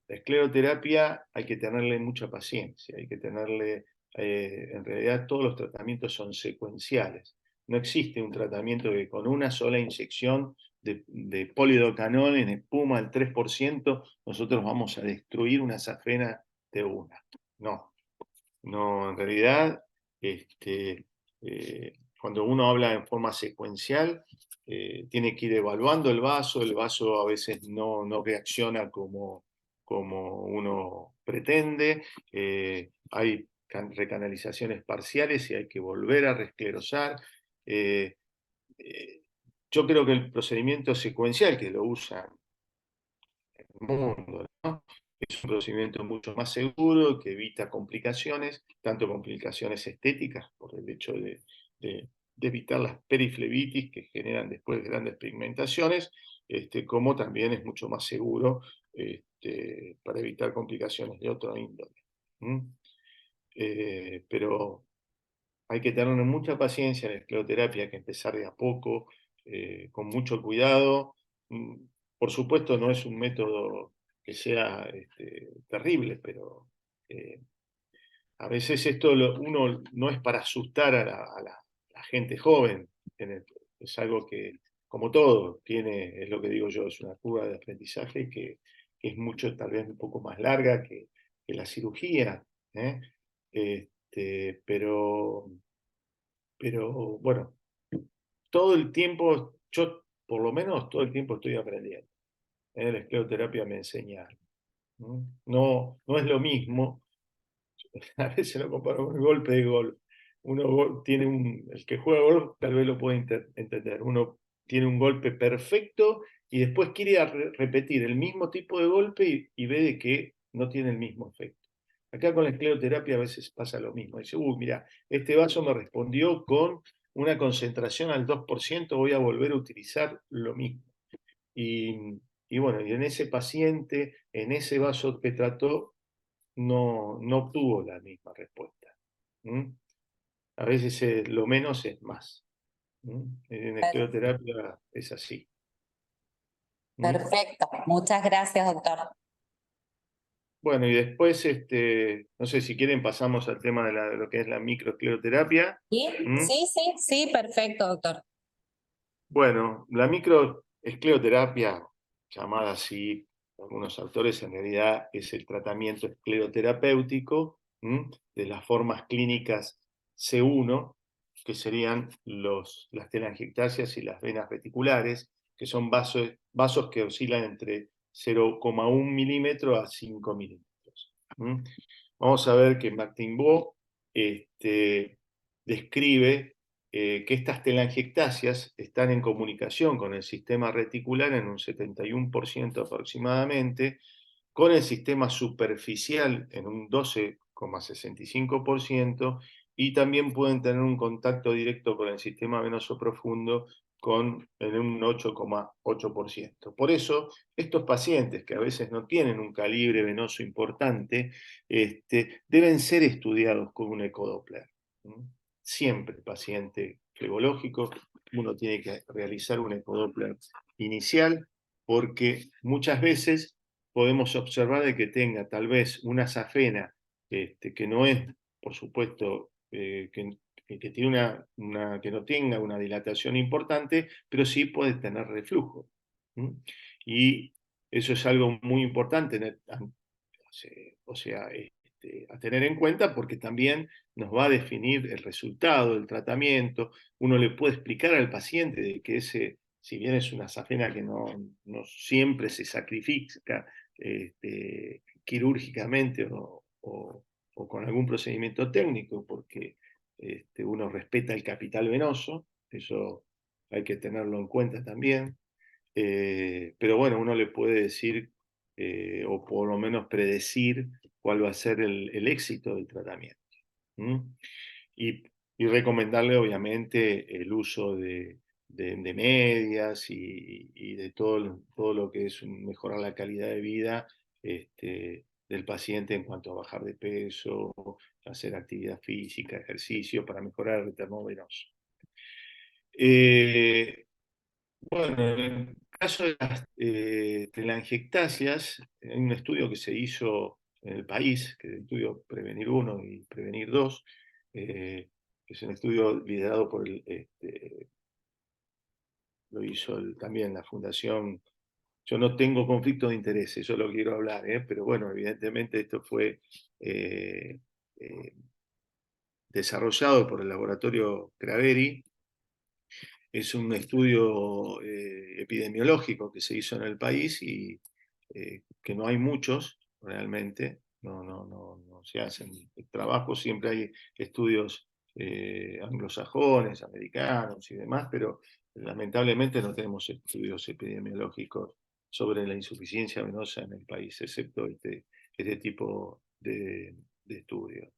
La escleroterapia hay que tenerle mucha paciencia, hay que tenerle, en realidad todos los tratamientos son secuenciales. No existe un tratamiento que con una sola inyección de polidocanol en espuma al 3%, nosotros vamos a destruir una safena de una. No, no, en realidad, cuando uno habla en forma secuencial, tiene que ir evaluando el vaso a veces no reacciona como uno pretende, hay recanalizaciones parciales y hay que volver a resclerosar. Eh, eh, yo creo que el procedimiento secuencial que lo usan en el mundo, ¿no? Es un procedimiento mucho más seguro, que evita complicaciones, tanto complicaciones estéticas, por el hecho de evitar las periflebitis que generan después grandes pigmentaciones, como también es mucho más seguro para evitar complicaciones de otro índole. ¿Mm? Pero hay que tener mucha paciencia en la escleroterapia, hay que empezar de a poco, con mucho cuidado. Mm, Por supuesto, no es un método que sea terrible, pero eh, a veces uno no es para asustar a la gente joven. Es algo que, como todo, es lo que digo yo, es una curva de aprendizaje que es mucho, tal vez un poco más larga que la cirugía. ¿Eh? Pero bueno, todo el tiempo, yo por lo menos todo el tiempo estoy aprendiendo. La escleroterapia me enseña. No es lo mismo, a veces lo comparo con el golpe de golf. El que juega golf tal vez lo puede entender. Uno tiene un golpe perfecto y después quiere repetir el mismo tipo de golpe y ve de que no tiene el mismo efecto. Acá con la escleroterapia a veces pasa lo mismo. Dice, mira, este vaso me respondió con una concentración al 2%, voy a volver a utilizar lo mismo. Y bueno, y en ese paciente, en ese vaso que trató, no obtuvo la misma respuesta. ¿Mm? A veces lo menos es más. ¿Mm? En escleroterapia es así. ¿Mm? Perfecto. Muchas gracias, doctor. Bueno, y después, no sé si quieren, pasamos al tema de lo que es la microescleroterapia. ¿Sí? ¿Mm? Sí, sí, sí, perfecto, doctor. Bueno, la microescleroterapia, llamada así por algunos autores, en realidad es el tratamiento escleroterapéutico de las formas clínicas C1, que serían las telangiectasias y las venas reticulares, que son vasos que oscilan entre 0,1 milímetro a 5 milímetros. Vamos a ver que Martin Bo describe que estas telangiectasias están en comunicación con el sistema reticular en un 71% aproximadamente, con el sistema superficial en un 12,65% y también pueden tener un contacto directo con el sistema venoso profundo en un 8,8%. Por eso, estos pacientes que a veces no tienen un calibre venoso importante, deben ser estudiados con un ecodoppler. Siempre paciente flebológico, uno tiene que realizar un ecodoppler inicial porque muchas veces podemos observar de que tenga tal vez una safena que no es, por supuesto, que tiene que no tenga una dilatación importante, pero sí puede tener reflujo. Y eso es algo muy importante, o sea, a tener en cuenta porque también nos va a definir el resultado del tratamiento. Uno le puede explicar al paciente de que si bien es una safena que no siempre se sacrifica, quirúrgicamente o con algún procedimiento técnico, porque uno respeta el capital venoso, eso hay que tenerlo en cuenta también. Pero bueno, uno le puede decir, o por lo menos predecir, cuál va a ser el éxito del tratamiento. ¿Mm? Y, y recomendarle, obviamente, el uso de medias y de todo lo que es mejorar la calidad de vida del paciente en cuanto a bajar de peso, hacer actividad física, ejercicio, para mejorar el retorno venoso. Bueno, en el caso de las telangiectasias, hay un estudio que se hizo en el país, que es el estudio Prevenir 1 y Prevenir 2, que es un estudio liderado por lo hizo también la Fundación. Yo no tengo conflicto de interés, eso lo quiero hablar, pero bueno, evidentemente esto fue eh, eh, desarrollado por el laboratorio Craveri. Es un estudio epidemiológico que se hizo en el país y que no hay muchos realmente, no se hacen trabajos, siempre hay estudios anglosajones, americanos y demás, pero lamentablemente no tenemos estudios epidemiológicos sobre la insuficiencia venosa en el país, excepto este tipo de estudios.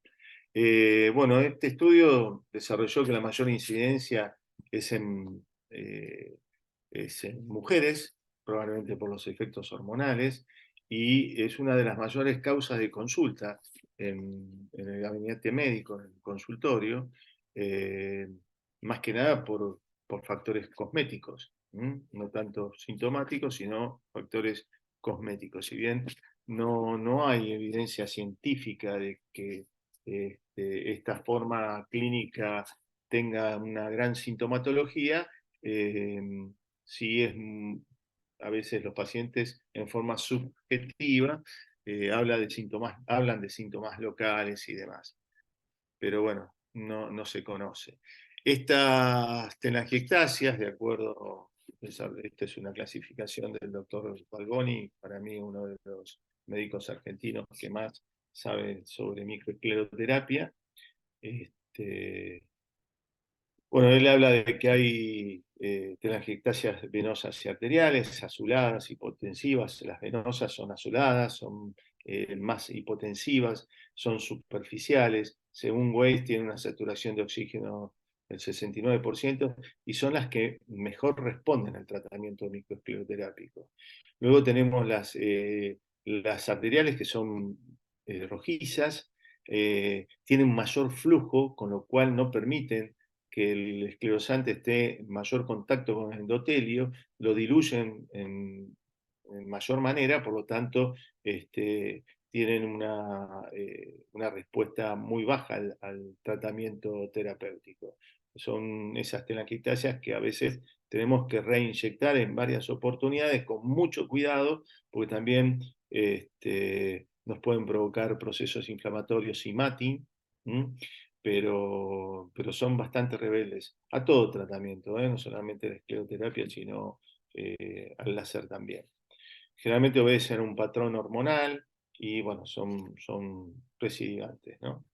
Bueno, este estudio desarrolló que la mayor incidencia es eh, es en mujeres, probablemente por los efectos hormonales, y es una de las mayores causas de consulta en el gabinete médico, en el consultorio, eh, más que nada por factores cosméticos, no tanto sintomáticos, sino factores cosméticos. Si bien no hay evidencia científica de que esta forma clínica tenga una gran sintomatología, eh, sí a veces los pacientes en forma subjetiva hablan de síntomas locales y demás. Pero bueno, no se conoce. Estas telangiectasias, de acuerdo, esta es una clasificación del doctor Balboni, para mí uno de los médicos argentinos que más sabe sobre microescleroterapia. Este, bueno, él habla de que hay telangiectasias venosas y arteriales, azuladas, hipotensivas. Las venosas son azuladas, son más hipotensivas, son superficiales. Según Weiss, tienen una saturación de oxígeno del 69% y son las que mejor responden al tratamiento microescleroterápico. Luego tenemos las arteriales, que son rojizas, tienen mayor flujo, con lo cual no permiten que el esclerosante esté en mayor contacto con el endotelio, lo diluyen en mayor manera, por lo tanto, tienen una respuesta muy baja al tratamiento terapéutico. Son esas telangiectasias que a veces tenemos que reinyectar en varias oportunidades con mucho cuidado, porque también nos pueden provocar procesos inflamatorios y MATI, pero son bastante rebeldes a todo tratamiento, no solamente la escleroterapia, sino al láser también. Generalmente obedecen a un patrón hormonal y bueno, son recidivantes, ¿no?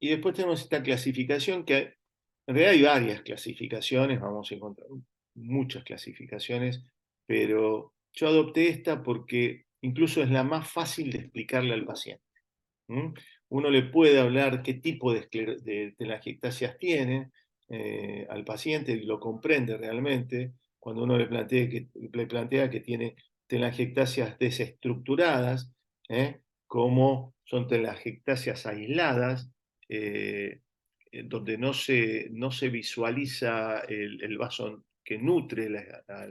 Y después tenemos esta clasificación que en realidad hay varias clasificaciones, vamos a encontrar muchas clasificaciones, pero yo adopté esta porque incluso es la más fácil de explicarle al paciente. Uno le puede hablar qué tipo de telangiectasias tiene al paciente y lo comprende realmente cuando uno le plantea que tiene telangiectasias desestructuradas, como son telangiectasias aisladas, donde no se visualiza el vaso que nutre a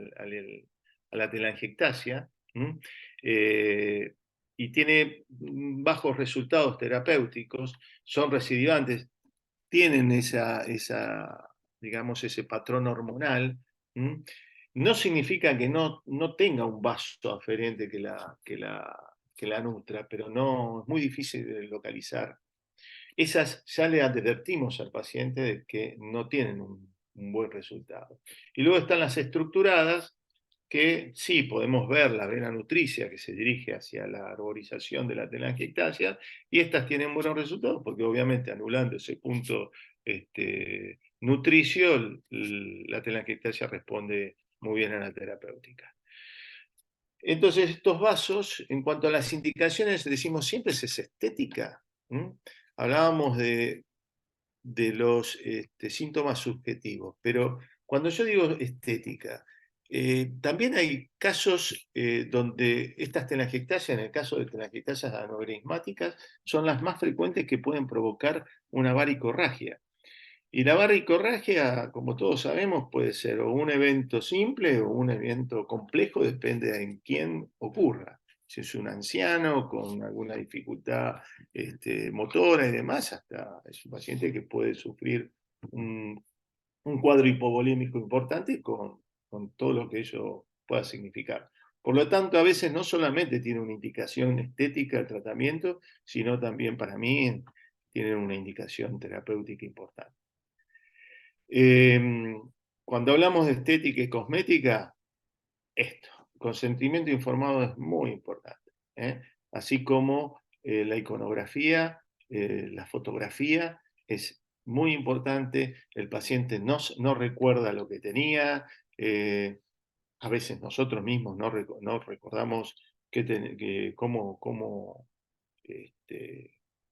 la telangiectasia. Y tiene bajos resultados terapéuticos, son recidivantes, tienen digamos, ese patrón hormonal. No significa que no tenga un vaso aferente que la nutra, pero no es muy difícil de localizar. Esas ya le advertimos al paciente de que no tienen un buen resultado. Y luego están las estructuradas, que sí podemos ver la vena nutricia que se dirige hacia la arborización de la telangiectasia, y estas tienen buenos resultados porque obviamente anulando ese punto nutricio, la telangiectasia responde muy bien a la terapéutica. Entonces, estos vasos, en cuanto a las indicaciones, decimos siempre es estética. Hablábamos de los síntomas subjetivos, pero cuando yo digo estética, también hay casos donde estas telangiectasias, en el caso de telangiectasias anovrismáticas, son las más frecuentes que pueden provocar una varicorragia. Y la varicorragia, como todos sabemos, puede ser o un evento simple o un evento complejo, depende de en quién ocurra. Si es un anciano con alguna dificultad motora y demás, hasta es un paciente que puede sufrir un cuadro hipovolémico importante con todo lo que ello pueda significar. Por lo tanto, a veces no solamente tiene una indicación estética el tratamiento, sino también para mí tiene una indicación terapéutica importante. Cuando hablamos de estética y cosmética, esto, consentimiento informado es muy importante, así como la iconografía, la fotografía es muy importante. El paciente no recuerda lo que tenía, a veces nosotros mismos no recordamos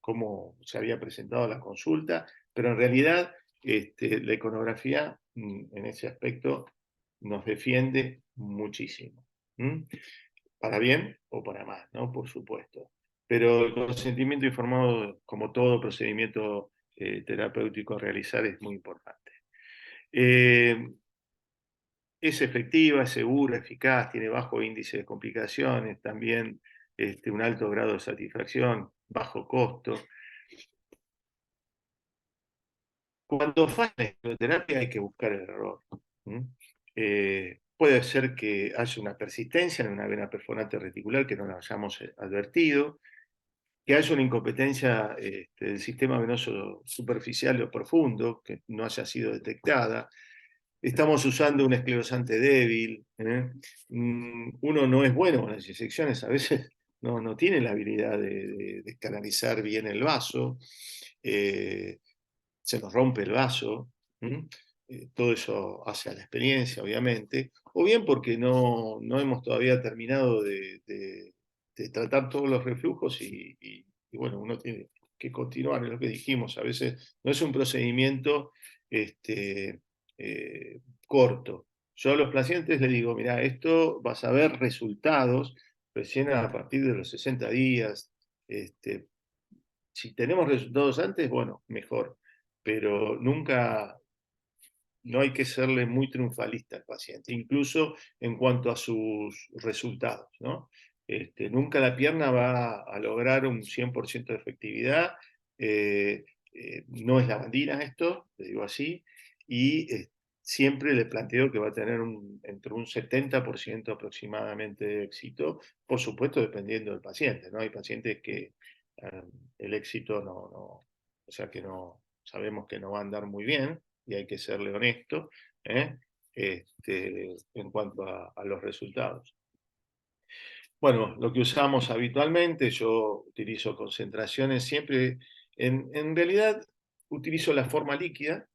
cómo se había presentado la consulta, pero en realidad la iconografía en ese aspecto nos defiende muchísimo. Para bien o para mal, ¿no? Por supuesto. Pero el consentimiento informado, como todo procedimiento terapéutico a realizar, es muy importante. Es efectiva, es segura, eficaz, tiene bajo índice de complicaciones, también un alto grado de satisfacción, bajo costo. Cuando falla la escleroterapia hay que buscar el error. Puede ser que haya una persistencia en una vena perforante reticular que no la hayamos advertido, que haya una incompetencia del sistema venoso superficial o profundo que no haya sido detectada. Estamos usando un esclerosante débil. Uno no es bueno con las inyecciones, a veces no tiene la habilidad de canalizar bien el vaso. Se nos rompe el vaso, todo eso hace a la experiencia, obviamente, o bien porque no hemos todavía terminado de tratar todos los reflujos y bueno, uno tiene que continuar, es lo que dijimos, a veces no es un procedimiento corto. Yo a los pacientes les digo, mira, esto vas a ver resultados recién a partir de los 60 días. Si tenemos resultados antes, bueno, mejor, pero nunca, no hay que serle muy triunfalista al paciente, incluso en cuanto a sus resultados, ¿no? Nunca la pierna va a lograr un 100% de efectividad, no es la bandina esto, le digo así, y siempre le planteo que va a tener entre un 70% aproximadamente de éxito, por supuesto dependiendo del paciente, ¿no? Hay pacientes que el éxito o sea que no, sabemos que no va a andar muy bien, y hay que serle honesto en cuanto a los resultados. Bueno, lo que usamos habitualmente, yo utilizo concentraciones siempre, en realidad utilizo la forma líquida,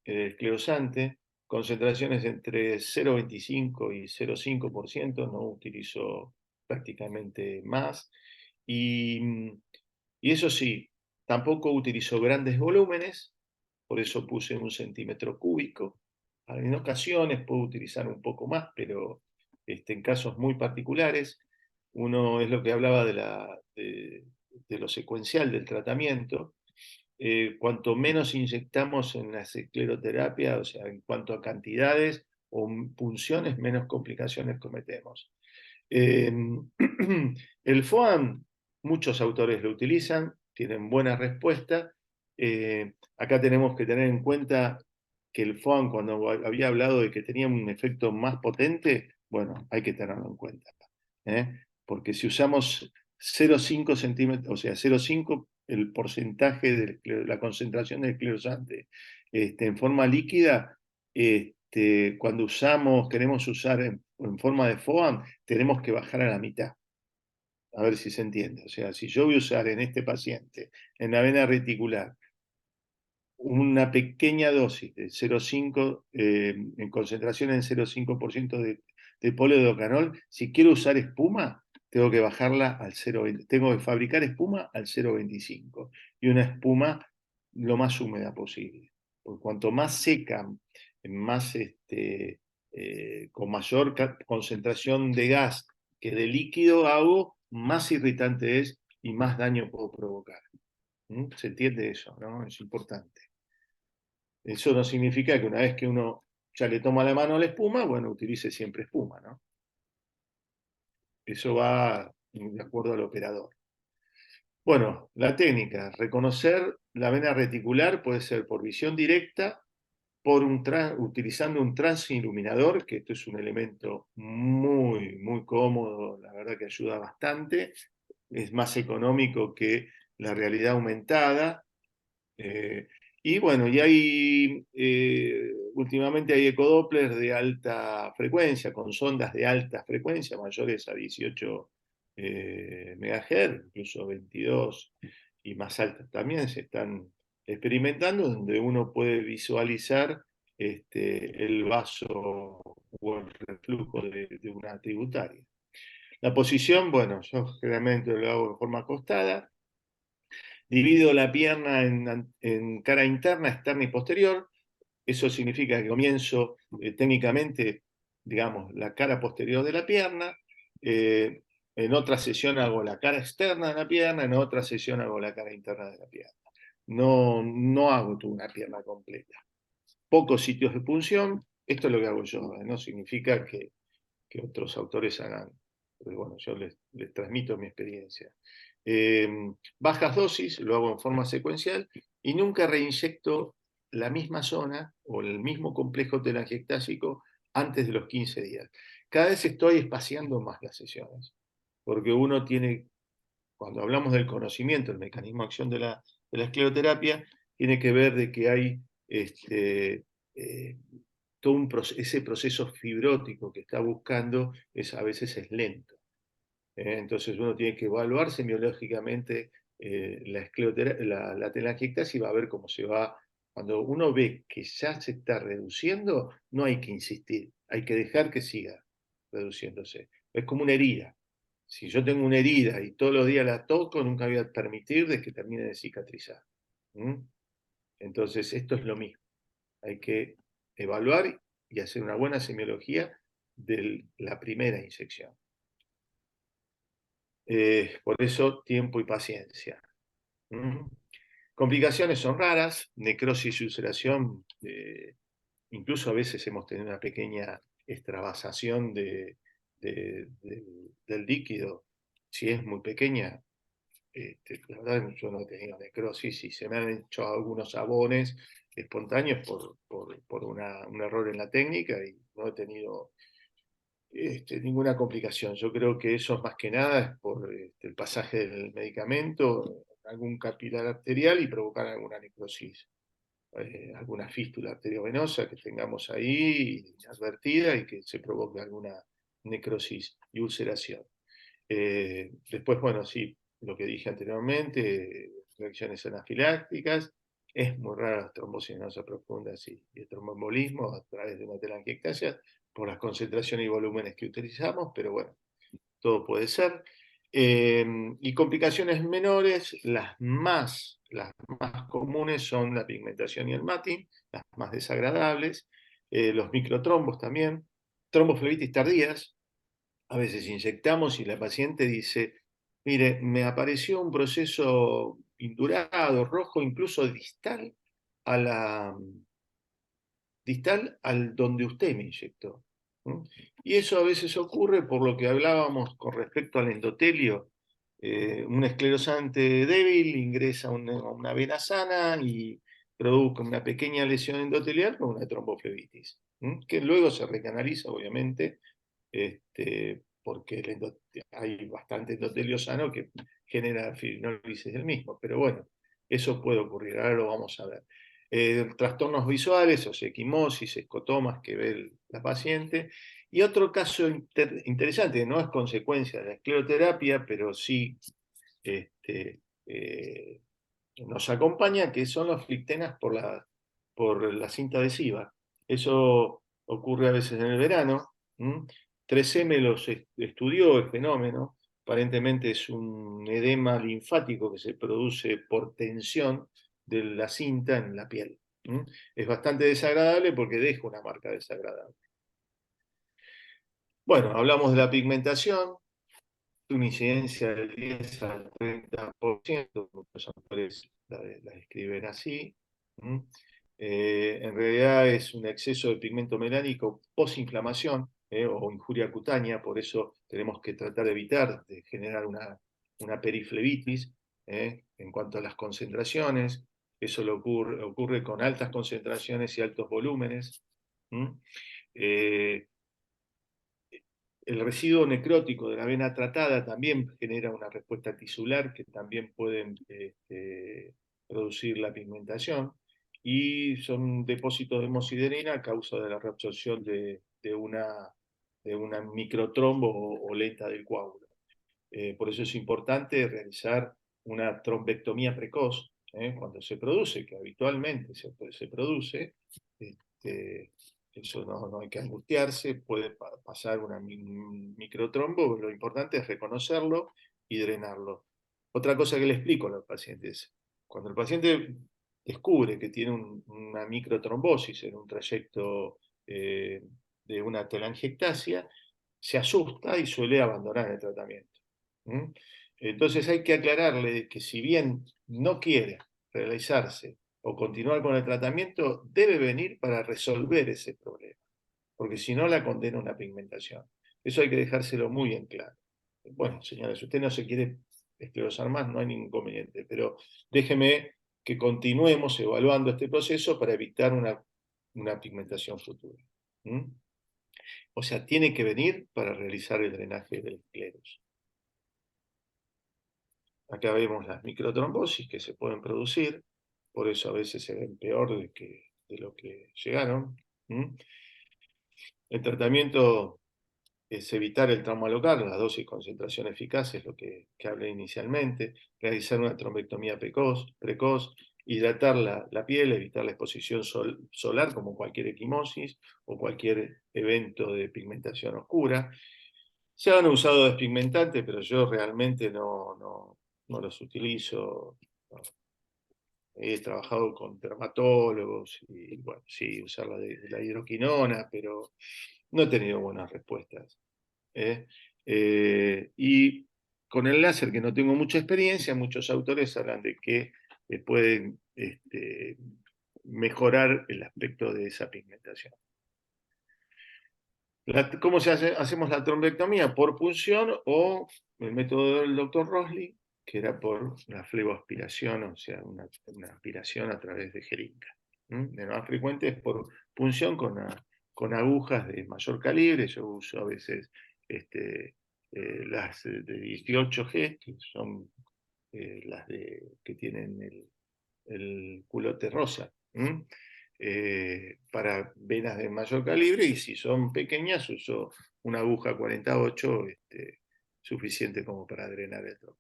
esclerosante, concentraciones entre 0,25 y 0,5%, no utilizo prácticamente más, y eso sí, tampoco utilizo grandes volúmenes, por eso puse 1 centímetro cúbico. En ocasiones puedo utilizar un poco más, pero en casos muy particulares, uno es lo que hablaba de lo secuencial del tratamiento. Cuanto menos inyectamos en la escleroterapia, o sea, en cuanto a cantidades o punciones, menos complicaciones cometemos. El FOAM, muchos autores lo utilizan, tienen buena respuesta. Acá tenemos que tener en cuenta que el FOAM, cuando había hablado de que tenía un efecto más potente, bueno, hay que tenerlo en cuenta. Porque si usamos 0,5 centímetros, o sea, 0,5 el porcentaje de la concentración del esclerosante en forma líquida, cuando queremos usar en forma de FOAM, tenemos que bajar a la mitad. A ver si se entiende. O sea, si yo voy a usar en este paciente, en la vena reticular, una pequeña dosis de 0,5, en concentración en 0,5% de polidocanol, si quiero usar espuma, tengo que bajarla al 0,20, tengo que fabricar espuma al 0,25 y una espuma lo más húmeda posible. Porque cuanto más seca, más con mayor concentración de gas que de líquido hago, más irritante es y más daño puedo provocar. ¿Se entiende eso? ¿No? Es importante. Eso no significa que una vez que uno ya le toma la mano a la espuma, bueno, utilice siempre espuma, ¿no? Eso va de acuerdo al operador. Bueno, la técnica, reconocer la vena reticular puede ser por visión directa, utilizando un transiluminador, que esto es un elemento muy, muy cómodo, la verdad que ayuda bastante, es más económico que la realidad aumentada. Y bueno, últimamente hay ecodopplers de alta frecuencia, con sondas de alta frecuencia, mayores a 18 MHz, incluso 22 y más altas también se están experimentando, donde uno puede visualizar el vaso o el reflujo de una tributaria. La posición, bueno, yo generalmente lo hago de forma acostada. Divido la pierna en cara interna, externa y posterior. Eso significa que comienzo técnicamente, digamos, la cara posterior de la pierna. En otra sesión hago la cara externa de la pierna, en otra sesión hago la cara interna de la pierna. No, no hago toda una pierna completa. Pocos sitios de punción, esto es lo que hago yo, no significa que otros autores hagan. Pero bueno, yo les transmito mi experiencia. Bajas dosis, lo hago en forma secuencial y nunca reinyecto la misma zona o el mismo complejo telangiectásico antes de los 15 días. Cada vez estoy espaciando más las sesiones, porque uno tiene, cuando hablamos del conocimiento, el mecanismo de acción de la escleroterapia, tiene que ver de que hay todo ese proceso fibrótico que está buscando, a veces es lento. Entonces uno tiene que evaluar semiológicamente la telangiectasia y va a ver cómo se va. Cuando uno ve que ya se está reduciendo, no hay que insistir, hay que dejar que siga reduciéndose. Es como una herida. Si yo tengo una herida y todos los días la toco, nunca voy a permitir de que termine de cicatrizar. Entonces esto es lo mismo. Hay que evaluar y hacer una buena semiología de la primera inyección. Por eso, tiempo y paciencia. Complicaciones son raras, necrosis y ulceración, incluso a veces hemos tenido una pequeña extravasación del líquido, si es muy pequeña. La verdad, yo no he tenido necrosis y se me han hecho algunos abones espontáneos por un error en la técnica y no he tenido ninguna complicación. Yo creo que eso más que nada es por el pasaje del medicamento, algún capilar arterial y provocar alguna necrosis, alguna fístula arteriovenosa que tengamos ahí advertida y que se provoque alguna necrosis y ulceración. Después, bueno, sí, lo que dije anteriormente, reacciones anafilácticas. Es muy rara las trombosis venosas profundas y el tromboembolismo a través de una telangiectasia por las concentraciones y volúmenes que utilizamos, pero bueno, todo puede ser. Y complicaciones menores, las más comunes son la pigmentación y el matting, las más desagradables, los microtrombos también, tromboflebitis tardías. A veces inyectamos y la paciente dice, mire, me apareció un proceso indurado, rojo, incluso distal al donde usted me inyectó. Y eso a veces ocurre por lo que hablábamos con respecto al endotelio. Un esclerosante débil ingresa a una vena sana y produce una pequeña lesión endotelial con una tromboflebitis, que luego se recanaliza, obviamente, porque hay bastante endotelio sano que genera fibrinólisis del mismo. Pero bueno, eso puede ocurrir, ahora lo vamos a ver. trastornos visuales, o sea, equimosis, escotomas que ve la paciente. Y otro caso interesante, no es consecuencia de la escleroterapia, pero sí nos acompaña, que son los flictenas por la cinta adhesiva. Eso ocurre a veces en el verano. 3M los estudió el fenómeno. Aparentemente es un edema linfático que se produce por tensión de la cinta en la piel. Es bastante desagradable porque deja una marca desagradable. Bueno, hablamos de la pigmentación, una incidencia del 10 al 30%, muchos autores la describen así. En realidad es un exceso de pigmento melánico posinflamación o injuria cutánea, por eso tenemos que tratar de evitar de generar una periflebitis en cuanto a las concentraciones. Eso ocurre con altas concentraciones y altos volúmenes. El residuo necrótico de la vena tratada también genera una respuesta tisular que también pueden producir la pigmentación, y son depósitos de hemosiderina a causa de la reabsorción de una microtrombo o lenta del coágulo. Por eso es importante realizar una trombectomía precoz cuando se produce, que habitualmente se produce. Eso no hay que angustiarse, puede pasar una microtrombo, lo importante es reconocerlo y drenarlo. Otra cosa que le explico a los pacientes, cuando el paciente descubre que tiene una microtrombosis en un trayecto de una telangiectasia, se asusta y suele abandonar el tratamiento. Entonces hay que aclararle que si bien no quiere realizarse o continuar con el tratamiento, debe venir para resolver ese problema, porque si no la condena a una pigmentación. Eso hay que dejárselo muy en claro. Bueno, señores, si usted no se quiere esclerosar más, no hay ningún inconveniente, pero déjeme que continuemos evaluando este proceso para evitar una pigmentación futura. O sea, tiene que venir para realizar el drenaje del escleros. Acá vemos las microtrombosis que se pueden producir, por eso a veces se ven peor de lo que llegaron. El tratamiento es evitar el trauma local, la dosis y concentración eficaz es lo que hablé inicialmente, realizar una trombectomía precoz, hidratar la piel, evitar la exposición solar como cualquier equimosis o cualquier evento de pigmentación oscura. Se han usado despigmentantes, pero yo realmente no los utilizo. He trabajado con dermatólogos y, bueno, sí, usar la hidroquinona, pero no he tenido buenas respuestas. Y con el láser, que no tengo mucha experiencia, muchos autores hablan de que pueden mejorar el aspecto de esa pigmentación. ¿Cómo hacemos la trombectomía? Por punción o el método del doctor Rosling, que era por la fleboaspiración, o sea, una aspiración a través de jeringa. El más frecuente es por punción con agujas de mayor calibre. Yo uso a veces las de 18G, que son las que tienen el culote rosa. Para venas de mayor calibre, y si son pequeñas uso una aguja 48 suficiente como para drenar el tronco.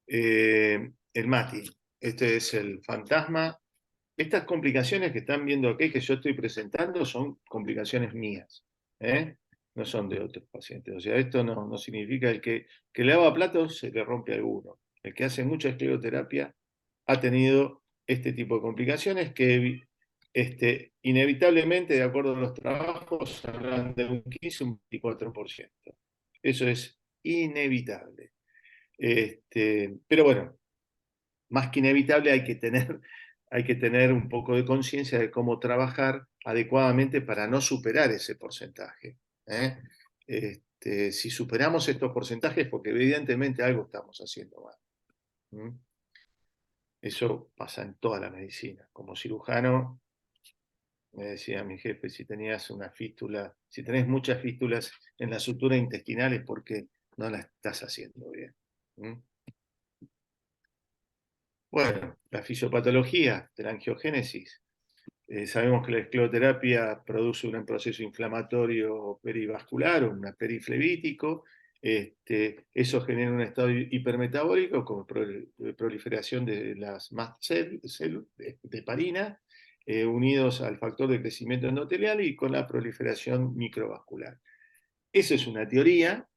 El MATI, este es el fantasma. Estas complicaciones que están viendo aquí, que yo estoy presentando, son complicaciones mías, no son de otros pacientes. O sea, esto no significa el que lava platos se le rompe alguno. El que hace mucha escleroterapia ha tenido este tipo de complicaciones que inevitablemente, de acuerdo a los trabajos, hablan de un 15 o un 24%. Eso es inevitable. Pero bueno, más que inevitable hay que tener un poco de conciencia de cómo trabajar adecuadamente para no superar ese porcentaje. Si superamos estos porcentajes, porque evidentemente algo estamos haciendo mal. Eso pasa en toda la medicina. Como cirujano, me decía mi jefe, si tenías una fístula, si tenés muchas fístulas en la sutura intestinal es porque no la estás haciendo bien. Bueno, la fisiopatología de la angiogénesis. Sabemos que la escleroterapia produce un proceso inflamatorio perivascular o un periflevítico. Eso genera un estado hipermetabólico con proliferación de las mast cells de heparina, unidos al factor de crecimiento endotelial y con la proliferación microvascular. Esa es una teoría,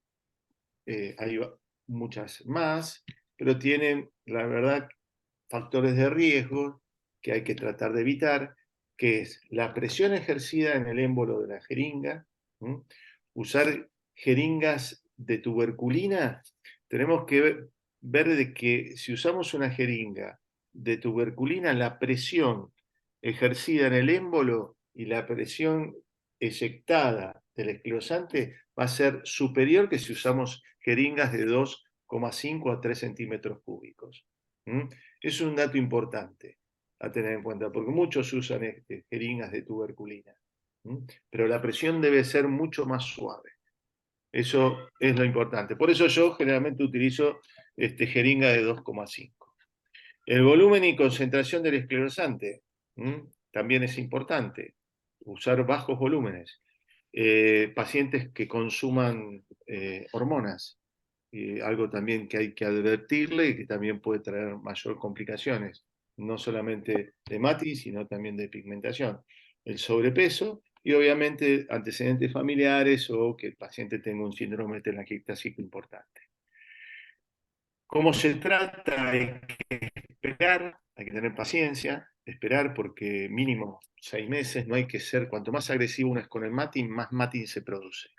hay muchas más, pero tienen, la verdad, factores de riesgo que hay que tratar de evitar, que es la presión ejercida en el émbolo de la jeringa, usar jeringas de tuberculina. Tenemos que ver de que si usamos una jeringa de tuberculina, la presión ejercida en el émbolo y la presión eyectada del esclerosante va a ser superior que si usamos jeringas de 2,5 a 3 centímetros cúbicos. Es un dato importante a tener en cuenta, porque muchos usan jeringas de tuberculina, pero la presión debe ser mucho más suave. Eso es lo importante. Por eso yo generalmente utilizo jeringa de 2,5. El volumen y concentración del esclerosante también es importante. Usar bajos volúmenes. Pacientes que consuman hormonas, algo también que hay que advertirle y que también puede traer mayor complicaciones, no solamente de MATI, sino también de pigmentación. El sobrepeso y obviamente antecedentes familiares o que el paciente tenga un síndrome de telangiectásico importante. ¿Cómo se trata? Hay que esperar, hay que tener paciencia, esperar porque mínimo 6 meses, no hay que ser, cuanto más agresivo uno es con el MATI, más MATI se produce.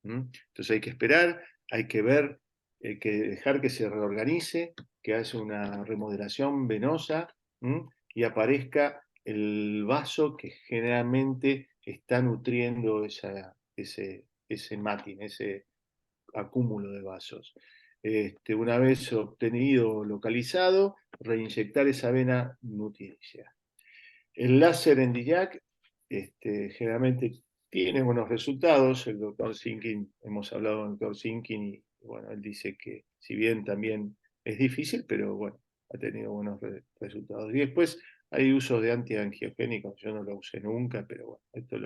Entonces hay que esperar, hay que ver, hay que dejar que se reorganice, que haga una remodelación venosa y aparezca el vaso que generalmente está nutriendo ese MATI, ese acúmulo de vasos. Una vez obtenido, localizado, reinyectar esa vena nutricia. El láser en DIAC generalmente tiene buenos resultados. El doctor Sinkin, hemos hablado con el doctor Sinkin y bueno, él dice que si bien también es difícil, pero bueno, ha tenido buenos resultados. Y después hay usos de antiangiogénicos, yo no lo usé nunca, pero bueno, esto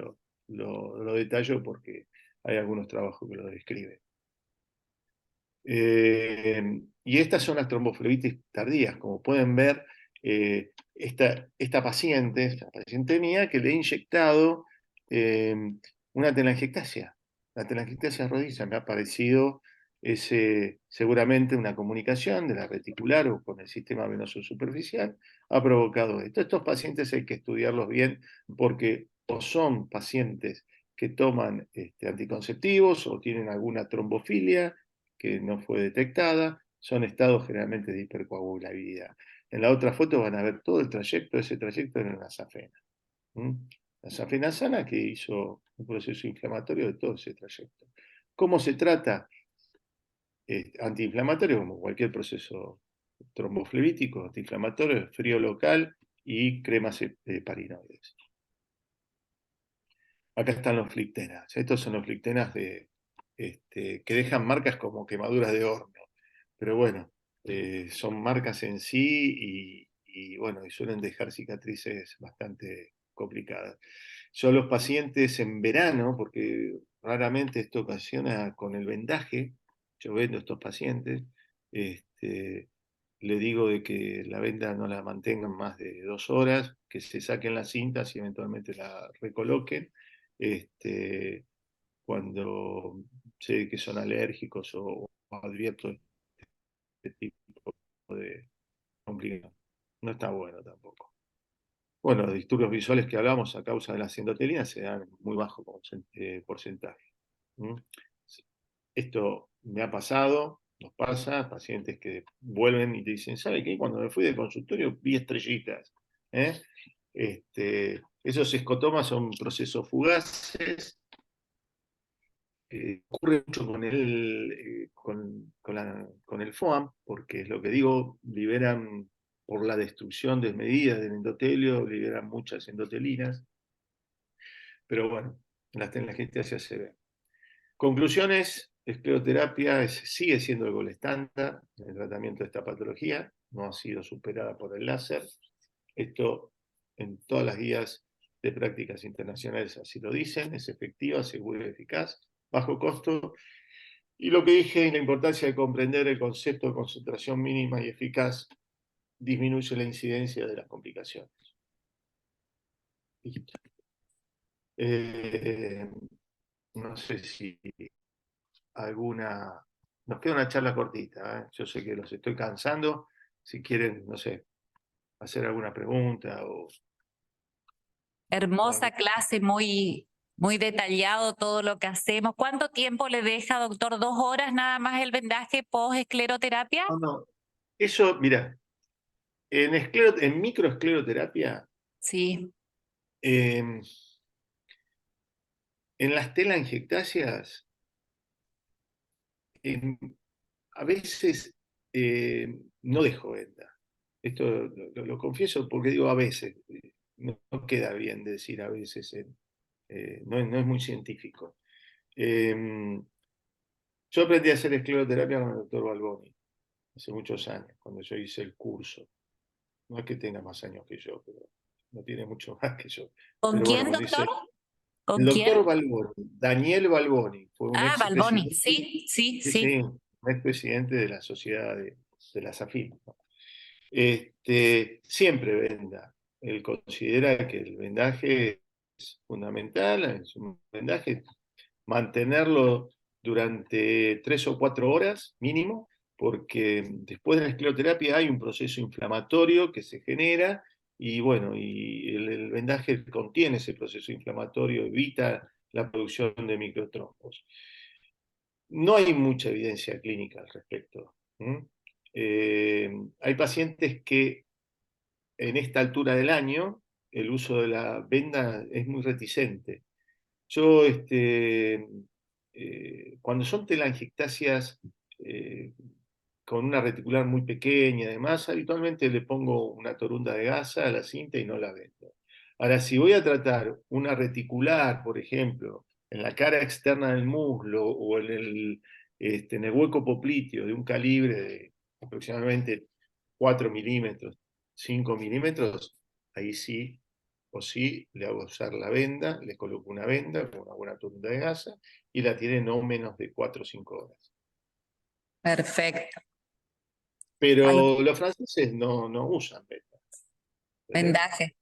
lo detallo porque hay algunos trabajos que lo describen. Y estas son las tromboflebitis tardías. Como pueden ver, esta paciente mía que le he inyectado una telangiectasia. La telangiectasia rodiza me ha parecido seguramente una comunicación de la reticular o con el sistema venoso superficial, ha provocado esto. Estos pacientes hay que estudiarlos bien porque o son pacientes que toman anticonceptivos o tienen alguna trombofilia que no fue detectada, son estados generalmente de hipercoagulabilidad. En la otra foto van a ver todo el trayecto, ese trayecto era una safena. La safena sana que hizo un proceso inflamatorio de todo ese trayecto. ¿Cómo se trata? Antiinflamatorio, como cualquier proceso tromboflevítico, antiinflamatorio, frío local y cremas heparinoides. Acá están los flictenas. Estos son los flictenas que dejan marcas como quemaduras de horno. Pero bueno, son marcas en sí y bueno, y suelen dejar cicatrices bastante complicadas. Son los pacientes en verano, porque raramente esto ocasiona con el vendaje, yo vendo a estos pacientes, le digo de que la venda no la mantengan más de 2 horas, que se saquen las cintas y eventualmente la recoloquen. Cuando sé que son alérgicos o advierto este tipo de complicación. No está bueno tampoco. Bueno, los disturbios visuales que hablamos a causa de la endotelinas se dan muy bajo porcentaje. Esto me ha pasado, nos pasa, pacientes que vuelven y te dicen, ¿sabe qué? Cuando me fui del consultorio vi estrellitas. Esos escotomas son procesos fugaces. Ocurre mucho con el FOAM, porque es lo que digo, liberan por la destrucción desmedida del endotelio, liberan muchas endotelinas, pero bueno, en las telangiectasias se ve. Conclusiones, escleroterapia sigue siendo el gol estándar en el tratamiento de esta patología, no ha sido superada por el láser. Esto en todas las guías de prácticas internacionales así lo dicen, es efectiva, segura y eficaz, bajo costo. Y lo que dije, la importancia de comprender el concepto de concentración mínima y eficaz disminuye la incidencia de las complicaciones. Listo. No sé si alguna... Nos queda una charla cortita, ¿eh? Yo sé que los estoy cansando. Si quieren, no sé, hacer alguna pregunta o Hermosa algo. clase, muy detallado todo lo que hacemos. ¿Cuánto tiempo le deja, doctor? ¿2 horas nada más el vendaje post-escleroterapia? No, no. Eso, mira, en microescleroterapia, Sí. en las telangiectasias, en- a veces no dejo venda. Esto lo confieso porque digo a veces. No queda bien decir a veces. No es muy científico. Yo aprendí a hacer escleroterapia con el doctor Balboni hace muchos años, cuando yo hice el curso. No es que tenga más años que yo, pero no tiene mucho más que yo. ¿Con Pero bueno, quién, cuando doctor? hice ¿Con el doctor quién? Balboni, Daniel Balboni, fue un Ah, Balboni. expresidente, Sí, sí, sí, sí, sí. un expresidente de la sociedad de la SAFIP, ¿no? Siempre venda. Él considera que el vendaje es fundamental, es un vendaje, mantenerlo durante 3 o 4 horas mínimo, porque después de la escleroterapia hay un proceso inflamatorio que se genera y bueno, y el vendaje contiene ese proceso inflamatorio, evita la producción de microtrombos. No hay mucha evidencia clínica al respecto. Hay pacientes que en esta altura del año el uso de la venda es muy reticente. Yo, cuando son telangiectasias eh, con una reticular muy pequeña, además, habitualmente le pongo una torunda de gasa a la cinta y no la vendo. Ahora, si voy a tratar una reticular, por ejemplo, en la cara externa del muslo o en el hueco popliteo de un calibre de aproximadamente 4 milímetros, 5 milímetros, ahí sí o sí le hago usar la venda, le coloco una venda con una buena torunda de gasa y la tiene no menos de 4 o 5 horas. Perfecto. Pero los franceses no usan venda, ¿entendés? Vendaje.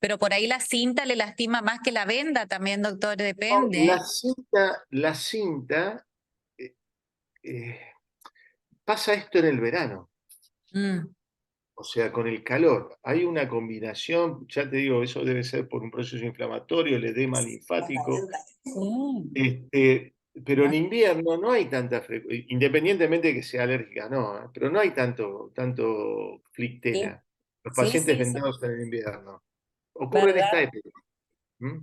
Pero por ahí la cinta le lastima más que la venda también, doctor, No, depende. la cinta eh, eh, pasa esto en el verano, Mm. o sea, con el calor. Hay una combinación, ya te digo, eso debe ser por un proceso inflamatorio, el edema linfático. Mm. Este, pero en invierno no hay tanta frecuencia, independientemente de que sea alérgica, no, pero no hay tanto Sí, flictela. Los sí, pacientes sí, sí. vendados en el invierno. Ocurre en esta ¿Verdad? época. ¿M?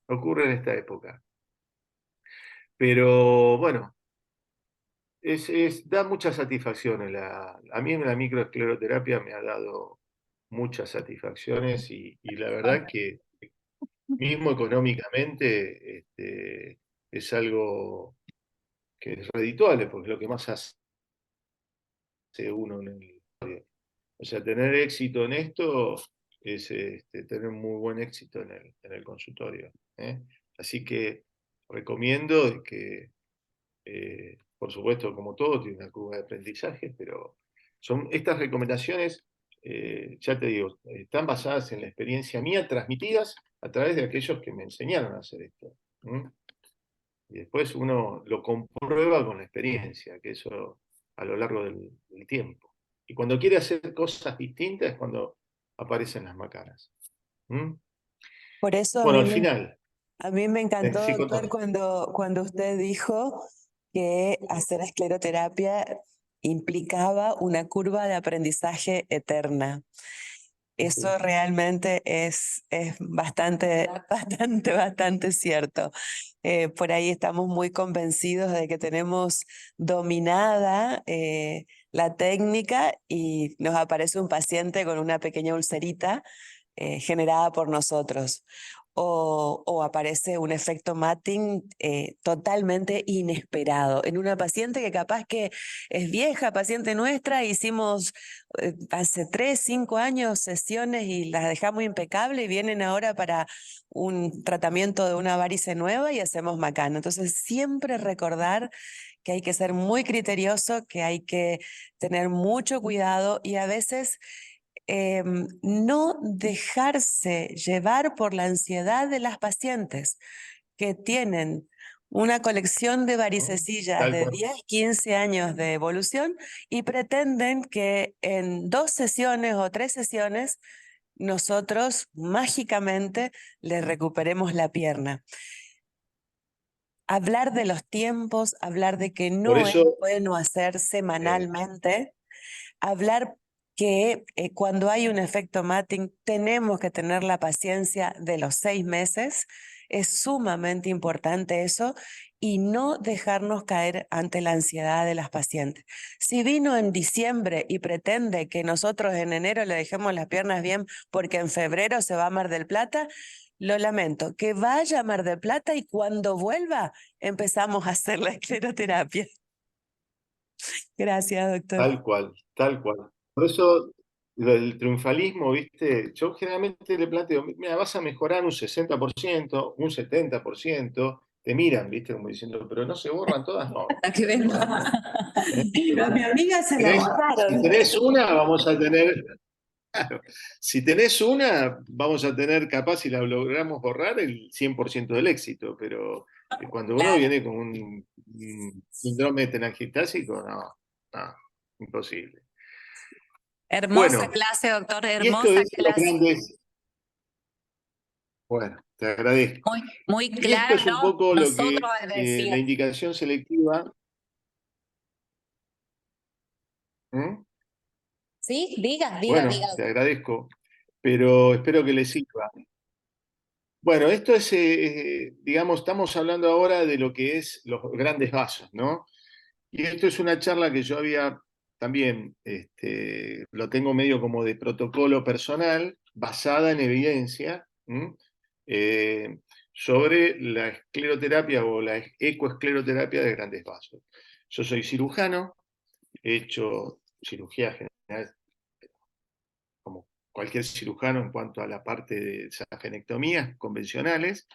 Ocurre en esta época. Pero bueno, da muchas satisfacciones. A mí la microescleroterapia me ha dado muchas satisfacciones y la verdad que mismo económicamente es algo que es redituable, porque es lo que más hace uno en el... O sea, tener éxito en esto es tener muy buen éxito en el consultorio, ¿eh? Así que recomiendo que, por supuesto, como todo, tiene una curva de aprendizaje, pero son estas recomendaciones, ya te digo, están basadas en la experiencia mía, transmitidas a través de aquellos que me enseñaron a hacer esto. Y después uno lo comprueba con la experiencia, que eso a lo largo del tiempo. Y cuando quiere hacer cosas distintas es cuando aparecen las macanas. ¿Mm? Por eso Bueno, al final, a mí me encantó, sí, doctor, contame. cuando usted dijo que hacer escleroterapia implicaba una curva de aprendizaje eterna. Sí. Eso realmente es bastante, bastante cierto. Por ahí estamos muy convencidos de que tenemos dominada la técnica y nos aparece un paciente con una pequeña ulcerita generada por nosotros. o aparece un efecto matting totalmente inesperado en una paciente que capaz que es vieja, paciente nuestra, hicimos hace 3, 5 años sesiones y las dejamos impecables y vienen ahora para un tratamiento de una varice nueva y hacemos macano. Entonces siempre recordar que hay que ser muy criterioso, que hay que tener mucho cuidado y a veces no dejarse llevar por la ansiedad de las pacientes que tienen una colección de varicecillas Tal de cual. 10, 15 años de evolución y pretenden que en 2 sesiones o 3 sesiones nosotros mágicamente les recuperemos la pierna. Hablar de los tiempos, hablar de que Por no es eso, bueno hacer eh, semanalmente, hablar que cuando hay un efecto matting tenemos que tener la paciencia de los 6 meses. Es sumamente importante eso y no dejarnos caer ante la ansiedad de las pacientes. Si vino en diciembre y pretende que nosotros en enero le dejemos las piernas bien porque en febrero se va a Mar del Plata, lo lamento, que vaya a Mar del Plata y cuando vuelva empezamos a hacer la escleroterapia. Gracias, doctor. tal cual, tal cual. Por eso, el triunfalismo, ¿viste? Yo generalmente le planteo, mira, vas a mejorar un 60%, un 70%, te miran, ¿viste? Como diciendo, pero no se borran todas, no. Hasta que venga. ¿Eh? A mi amiga se la Si borraron. tenés una, vamos a tener, claro, si tenés una, vamos a tener capaz, si la logramos borrar, el 100% del éxito, pero cuando uno Claro. viene con un síndrome telangiectásico, no, no, imposible. Hermosa Bueno, clase, doctor, y esto hermosa es los clase. grandes, bueno, te agradezco. Muy, muy Y esto es un claro. poco lo Nosotros que la agradecidos. indicación selectiva. ¿Mm? Sí, diga, diga, Bueno, diga. te agradezco, pero espero que les sirva. Bueno, esto es, digamos, estamos hablando ahora de lo que es los grandes vasos, ¿no? Y esto es una charla que yo había también, lo tengo medio como de protocolo personal, basada en evidencia, eh, sobre la escleroterapia o la ecoescleroterapia de grandes vasos. Yo soy cirujano, he hecho cirugía general como cualquier cirujano en cuanto a la parte de safenectomías convencionales.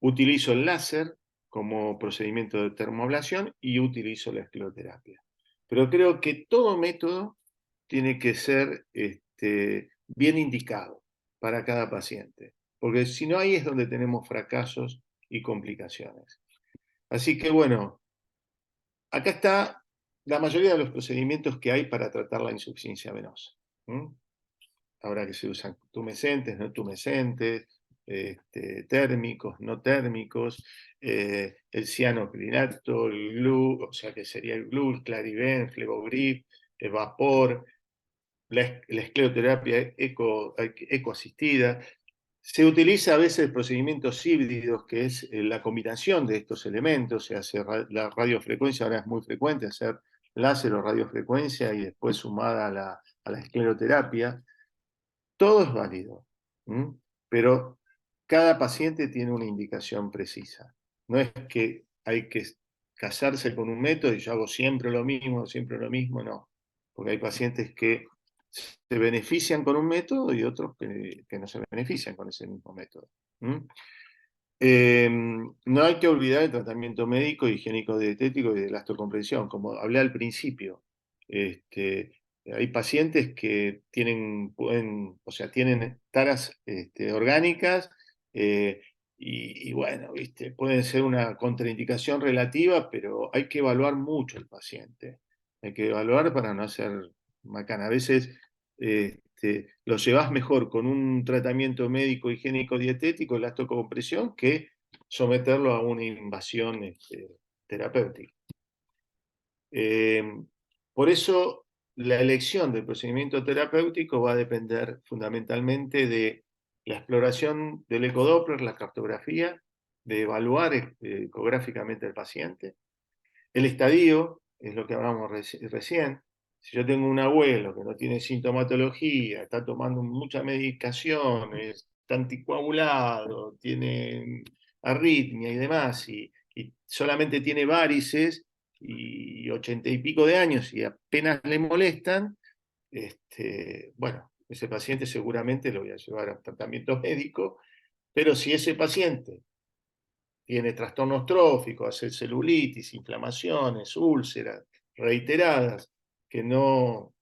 Utilizo el láser como procedimiento de termoablación y utilizo la escleroterapia. Pero creo que todo método tiene que ser bien indicado para cada paciente, porque si no ahí es donde tenemos fracasos y complicaciones. Así que bueno, acá está la mayoría de los procedimientos que hay para tratar la insuficiencia venosa. Ahora que se usan tumescentes, no tumescentes, térmicos, no térmicos, el cianocrilato, el GLU, o sea que sería el GLU, el Clariven, Flevogrip, el vapor, la escleroterapia ecoasistida. Se utiliza a veces procedimientos híbridos, que es la combinación de estos elementos. Se hace la radiofrecuencia, ahora es muy frecuente hacer láser o radiofrecuencia y después sumada a la escleroterapia. Todo es válido, pero cada paciente tiene una indicación precisa. No es que hay que casarse con un método y yo hago siempre lo mismo, no. Porque hay pacientes que se benefician con un método y otros que no se benefician con ese mismo método. No hay que olvidar el tratamiento médico, higiénico, dietético y de la osteocomprensión, como hablé al principio. Hay pacientes que o sea, tienen taras orgánicas y bueno, ¿viste? Pueden ser una contraindicación relativa, pero hay que evaluar mucho el paciente. Hay que evaluar para no hacer macana. A veces lo llevas mejor con un tratamiento médico, higiénico, dietético, la osteocompresión, que someterlo a una invasión terapéutica. Por eso, la elección del procedimiento terapéutico va a depender fundamentalmente de la exploración del ecodoppler, la cartografía, de evaluar ecográficamente al paciente. El estadio es lo que hablamos recién. Si yo tengo un abuelo que no tiene sintomatología, está tomando mucha medicación, está anticoagulado, tiene arritmia y demás, y solamente tiene varices y 80 y pico de años y apenas le molestan, bueno, ese paciente seguramente lo voy a llevar a tratamiento médico, pero si ese paciente tiene trastornos tróficos, hace celulitis, inflamaciones, úlceras reiteradas que no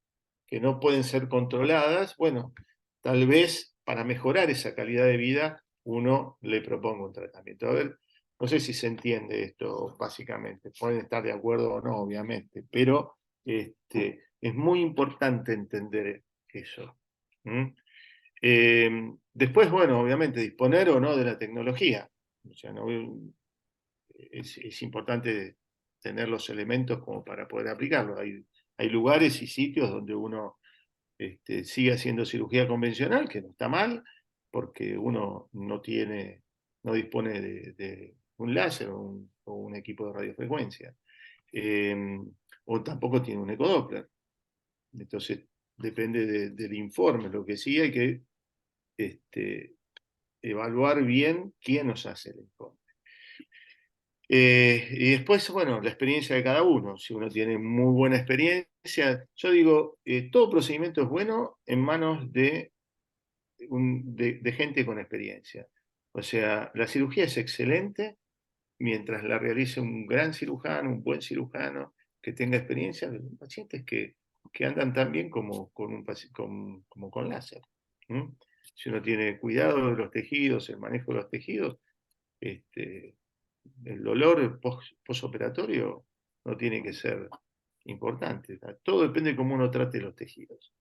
pueden ser controladas, bueno, tal vez para mejorar esa calidad de vida uno le proponga un tratamiento. A ver, no sé si se entiende esto básicamente, pueden estar de acuerdo o no, obviamente, pero es muy importante entender eso. Después, bueno, obviamente, disponer o no de la tecnología. O sea, no, es importante tener los elementos como para poder aplicarlo. Hay lugares y sitios donde uno sigue haciendo cirugía convencional, que no está mal, porque uno no dispone de un láser o un equipo de radiofrecuencia. O tampoco tiene un ecodoppler. Entonces, depende del informe. Lo que sí hay que evaluar bien quién nos hace el informe. Y después, bueno, la experiencia de cada uno. Si uno tiene muy buena experiencia, yo digo, todo procedimiento es bueno en manos de gente con experiencia. O sea, la cirugía es excelente mientras la realice un gran cirujano, un buen cirujano, que tenga experiencia. Pacientes que andan tan bien como con láser. Si uno tiene cuidado de los tejidos, el manejo de los tejidos, el dolor postoperatorio no tiene que ser importante. Todo depende de cómo uno trate los tejidos.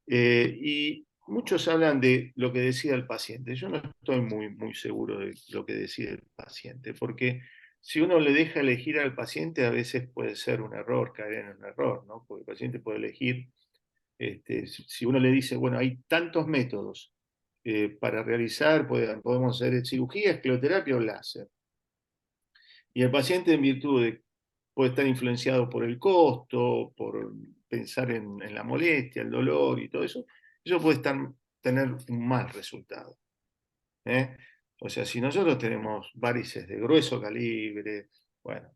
Y muchos hablan de lo que decida el paciente. Yo no estoy muy seguro de lo que decide el paciente, porque si uno le deja elegir al paciente, a veces puede ser un error, caer en un error, ¿no? Porque el paciente puede elegir, si uno le dice, bueno, hay tantos métodos para realizar, podemos hacer cirugía, escleroterapia o láser. Y el paciente, en virtud de, puede estar influenciado por el costo, por pensar en la molestia, el dolor y todo eso, eso puede tener un mal resultado. O sea, si nosotros tenemos varices de grueso calibre, bueno,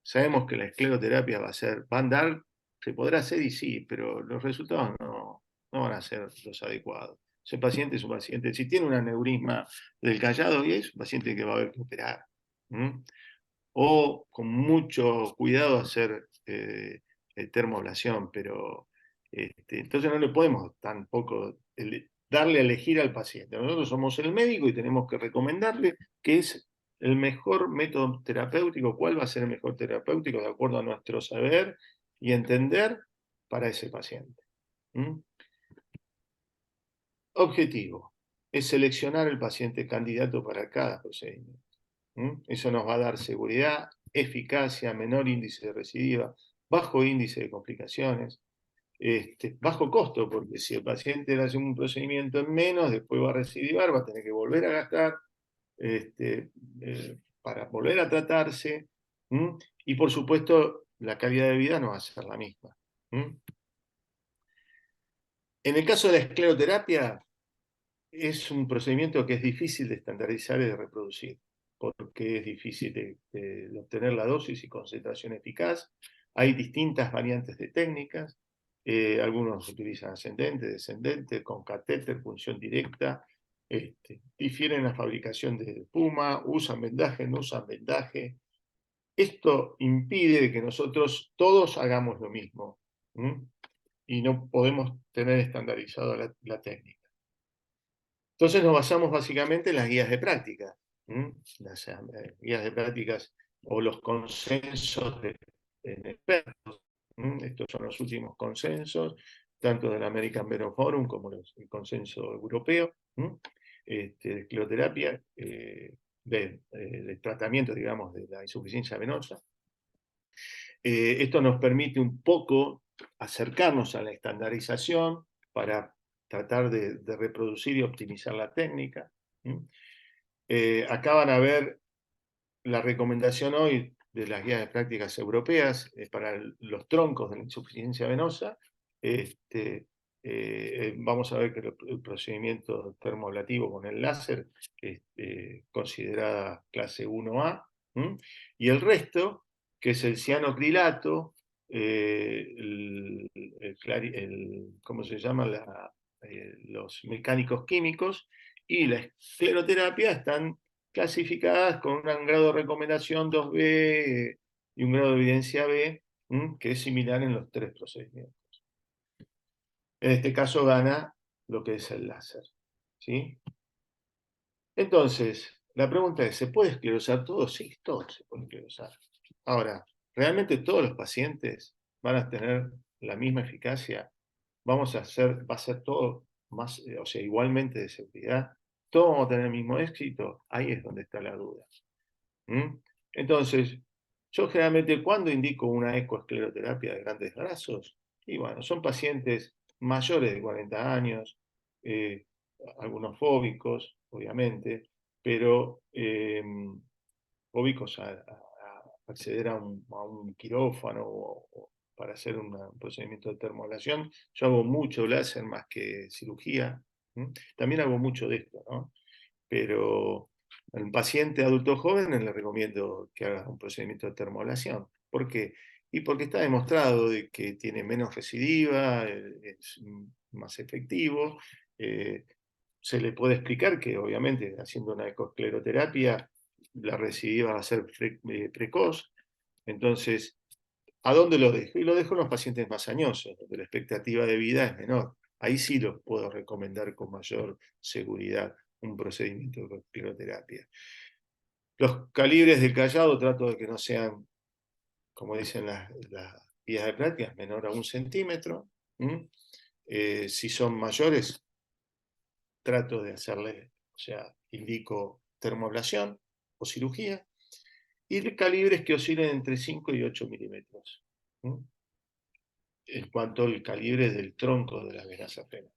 sabemos que la escleroterapia va a andar, se podrá hacer y sí, pero los resultados no van a ser los adecuados. Ese paciente es un paciente, si tiene un aneurisma del callado, y es un paciente que va a haber que operar. O con mucho cuidado hacer termoablación, pero entonces no le podemos tampoco darle a elegir al paciente. Nosotros somos el médico y tenemos que recomendarle qué es el mejor método terapéutico, cuál va a ser el mejor terapéutico de acuerdo a nuestro saber y entender para ese paciente. Objetivo es seleccionar el paciente candidato para cada procedimiento. Eso nos va a dar seguridad, eficacia, menor índice de recidiva, bajo índice de complicaciones, bajo costo, porque si el paciente le hace un procedimiento en menos, después va a recidivar, va a tener que volver a gastar para volver a tratarse, y por supuesto la calidad de vida no va a ser la misma. En el caso de la escleroterapia, es un procedimiento que es difícil de estandarizar y de reproducir, porque es difícil de obtener la dosis y concentración eficaz. Hay distintas variantes de técnicas. Algunos utilizan ascendente, descendente, con catéter, punción directa. Difieren en la fabricación de espuma, usan vendaje, no usan vendaje. Esto impide que nosotros todos hagamos lo mismo, y no podemos tener estandarizado la técnica. Entonces nos basamos básicamente en las guías de práctica, las guías de prácticas o los consensos de expertos. Estos son los últimos consensos, tanto del American Veno Forum como el consenso europeo de escleroterapia, de tratamiento, digamos, de la insuficiencia venosa. Esto nos permite un poco acercarnos a la estandarización para tratar de reproducir y optimizar la técnica. Acá van a ver la recomendación hoy de las guías de prácticas europeas para los troncos de la insuficiencia venosa. Vamos a ver que el procedimiento termoablativo con el láser es considerada clase 1A, y el resto, que es el cianocrilato, ¿cómo se llama? Los mecánicos químicos y la escleroterapia están clasificadas con un grado de recomendación 2B y un grado de evidencia B, que es similar en los tres procedimientos. En este caso gana lo que es el láser, ¿sí? Entonces, la pregunta es, ¿se puede esclerosar todo? Sí, todo se puede esclerosar. Ahora, ¿realmente todos los pacientes van a tener la misma eficacia? Va a ser todo más, o sea, igualmente de seguridad. ¿Todos vamos a tener el mismo éxito? Ahí es donde está la duda. Entonces, yo generalmente cuando indico una ecoescleroterapia de grandes brazos, y bueno, son pacientes mayores de 40 años, algunos fóbicos, obviamente, pero fóbicos a acceder a un quirófano o para hacer un procedimiento de termoablación. Yo hago mucho láser más que cirugía. También hago mucho de esto, ¿no? Pero a un paciente adulto joven le recomiendo que haga un procedimiento de termoablación. ¿Por qué? Y porque está demostrado de que tiene menos recidiva, es más efectivo. Se le puede explicar que obviamente haciendo una ecoescleroterapia la recidiva va a ser precoz. Entonces, ¿a dónde lo dejo? Y lo dejo en los pacientes más añosos, donde la expectativa de vida es menor. Ahí sí los puedo recomendar con mayor seguridad un procedimiento de escleroterapia. Los calibres del callado trato de que no sean, como dicen las guías de práctica, menor a 1 centímetro. Si son mayores, trato de hacerle, o sea, indico termoablación o cirugía, y calibres que oscilen entre 5 y 8 milímetros, en cuanto al calibre del tronco de la vena safena.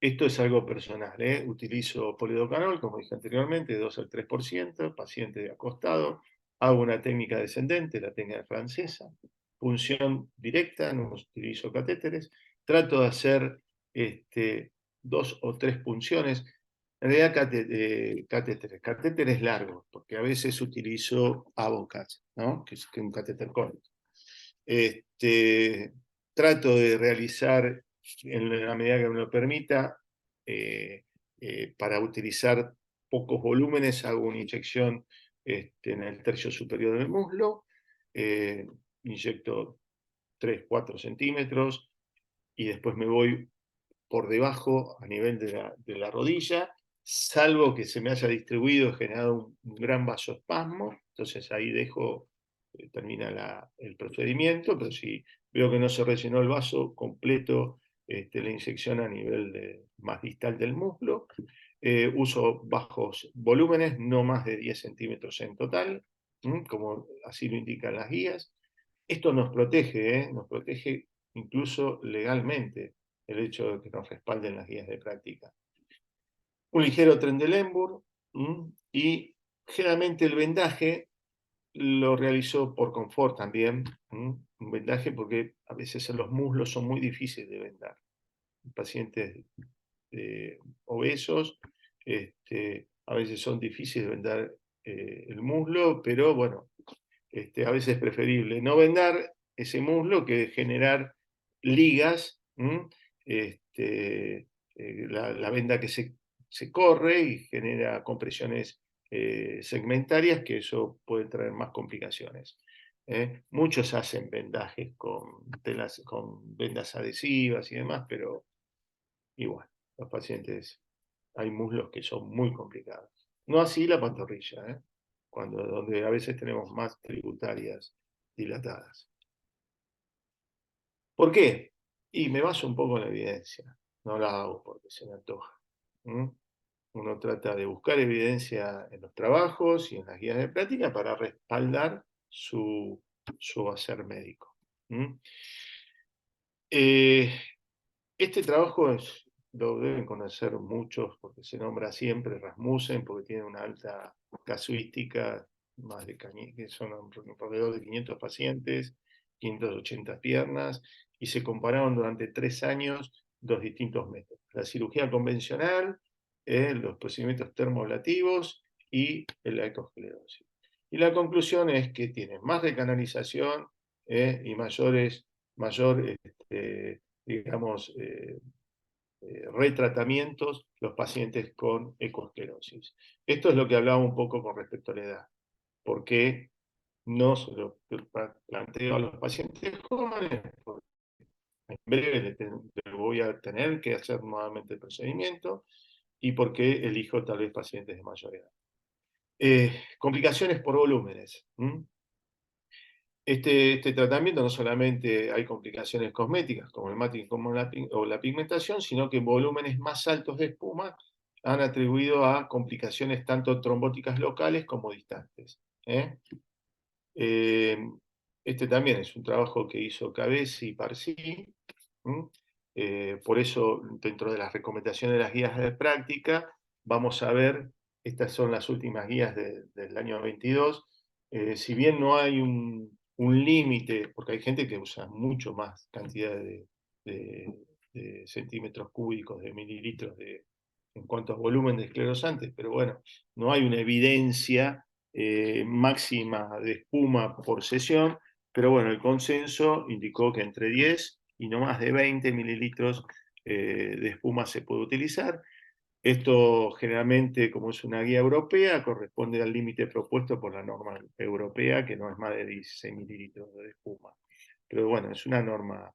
Esto es algo personal, ¿eh? Utilizo polidocanol, como dije anteriormente, 2 al 3%, paciente de acostado, hago una técnica descendente, la técnica francesa, punción directa, no utilizo catéteres, trato de hacer 2 o 3 punciones, en realidad catéteres largos, porque a veces utilizo Avocat, ¿no? que es un catéter cónico. Trato de realizar, en la medida que me lo permita, para utilizar pocos volúmenes, hago una inyección en el tercio superior del muslo, inyecto 3-4 centímetros y después me voy por debajo a nivel de la rodilla, salvo que se me haya distribuido, generado un gran vasoespasmo, entonces ahí dejo, termina el procedimiento, pero si veo que no se rellenó el vaso completo, la inyección a nivel más distal del muslo. Uso bajos volúmenes, no más de 10 centímetros en total, como así lo indican las guías. Esto nos protege, nos protege incluso legalmente el hecho de que nos respalden las guías de práctica. Un ligero Trendelenburg, y generalmente el vendaje lo realizo por confort también, un vendaje porque a veces en los muslos son muy difíciles de vendar. Pacientes obesos, a veces son difíciles de vendar el muslo, pero bueno, a veces es preferible no vendar ese muslo que generar ligas, la venda que se corre y genera compresiones segmentarias, que eso puede traer más complicaciones. Muchos hacen vendajes con vendas adhesivas y demás, pero igual, los pacientes, hay muslos que son muy complicados. No así la pantorrilla, donde a veces tenemos más tributarias dilatadas. ¿Por qué? Y me baso un poco en la evidencia, no la hago porque se me antoja. Uno trata de buscar evidencia en los trabajos y en las guías de práctica para respaldar su hacer médico. Este trabajo lo deben conocer muchos porque se nombra siempre Rasmussen, porque tiene una alta casuística, que son alrededor de 500 pacientes, 580 piernas, y se compararon durante 3 años dos distintos métodos: la cirugía convencional, los procedimientos termoablativos y la ecosclerosis. Y la conclusión es que tienen más recanalización y mayor digamos, retratamientos los pacientes con ecosclerosis. Esto es lo que hablaba un poco con respecto a la edad. ¿Por qué no se lo planteo a los pacientes jóvenes? Porque en breve le voy a tener que hacer nuevamente el procedimiento, y porque elijo tal vez pacientes de mayor edad. Complicaciones por volúmenes. Este tratamiento no solamente hay complicaciones cosméticas como el matting o la pigmentación, sino que volúmenes más altos de espuma han atribuido a complicaciones tanto trombóticas locales como distantes. Este también es un trabajo que hizo Cabezzi y Parsi. Por eso, dentro de las recomendaciones de las guías de práctica, vamos a ver, estas son las últimas guías del año 22. Si bien no hay un límite, porque hay gente que usa mucho más cantidad de centímetros cúbicos, de mililitros en cuanto a volumen de esclerosantes, pero bueno, no hay una evidencia máxima de espuma por sesión, pero bueno, el consenso indicó que entre 10 y no más de 20 mililitros de espuma se puede utilizar. Esto generalmente, como es una guía europea, corresponde al límite propuesto por la norma europea, que no es más de 16 mililitros de espuma. Pero bueno, es una norma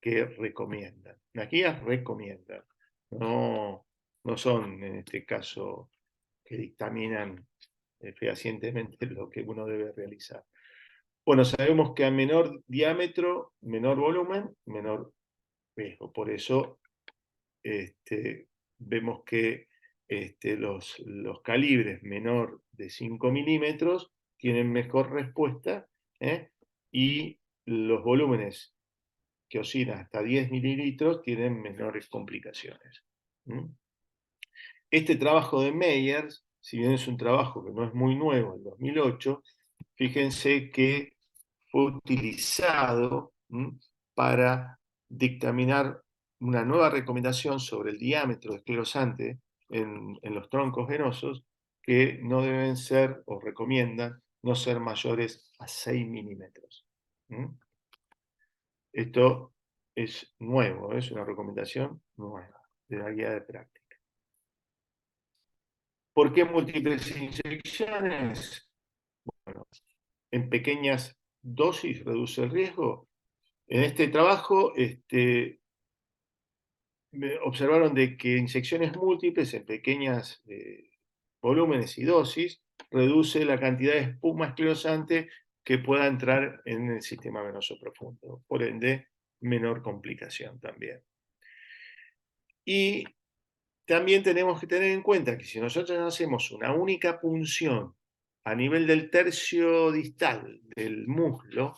que recomiendan. Las guías recomiendan, no son en este caso que dictaminan fehacientemente lo que uno debe realizar. Bueno, sabemos que a menor diámetro, menor volumen, menor riesgo. Por eso vemos que los calibres menor de 5 milímetros tienen mejor respuesta, y los volúmenes que oscilan hasta 10 mililitros tienen menores complicaciones. Este trabajo de Meyers, si bien es un trabajo que no es muy nuevo, en 2008, fíjense que fue utilizado para dictaminar una nueva recomendación sobre el diámetro esclerosante en los troncos venosos, que no deben ser, o recomiendan, no ser mayores a 6 milímetros. Esto es nuevo, es una recomendación nueva de la guía de práctica. ¿Por qué múltiples inyecciones? Bueno, en pequeñas dosis reduce el riesgo. En este trabajo observaron de que inyecciones múltiples en pequeñas volúmenes y dosis reduce la cantidad de espuma esclerosante que pueda entrar en el sistema venoso profundo. Por ende, menor complicación también. Y también tenemos que tener en cuenta que si nosotros hacemos una única punción a nivel del tercio distal del muslo,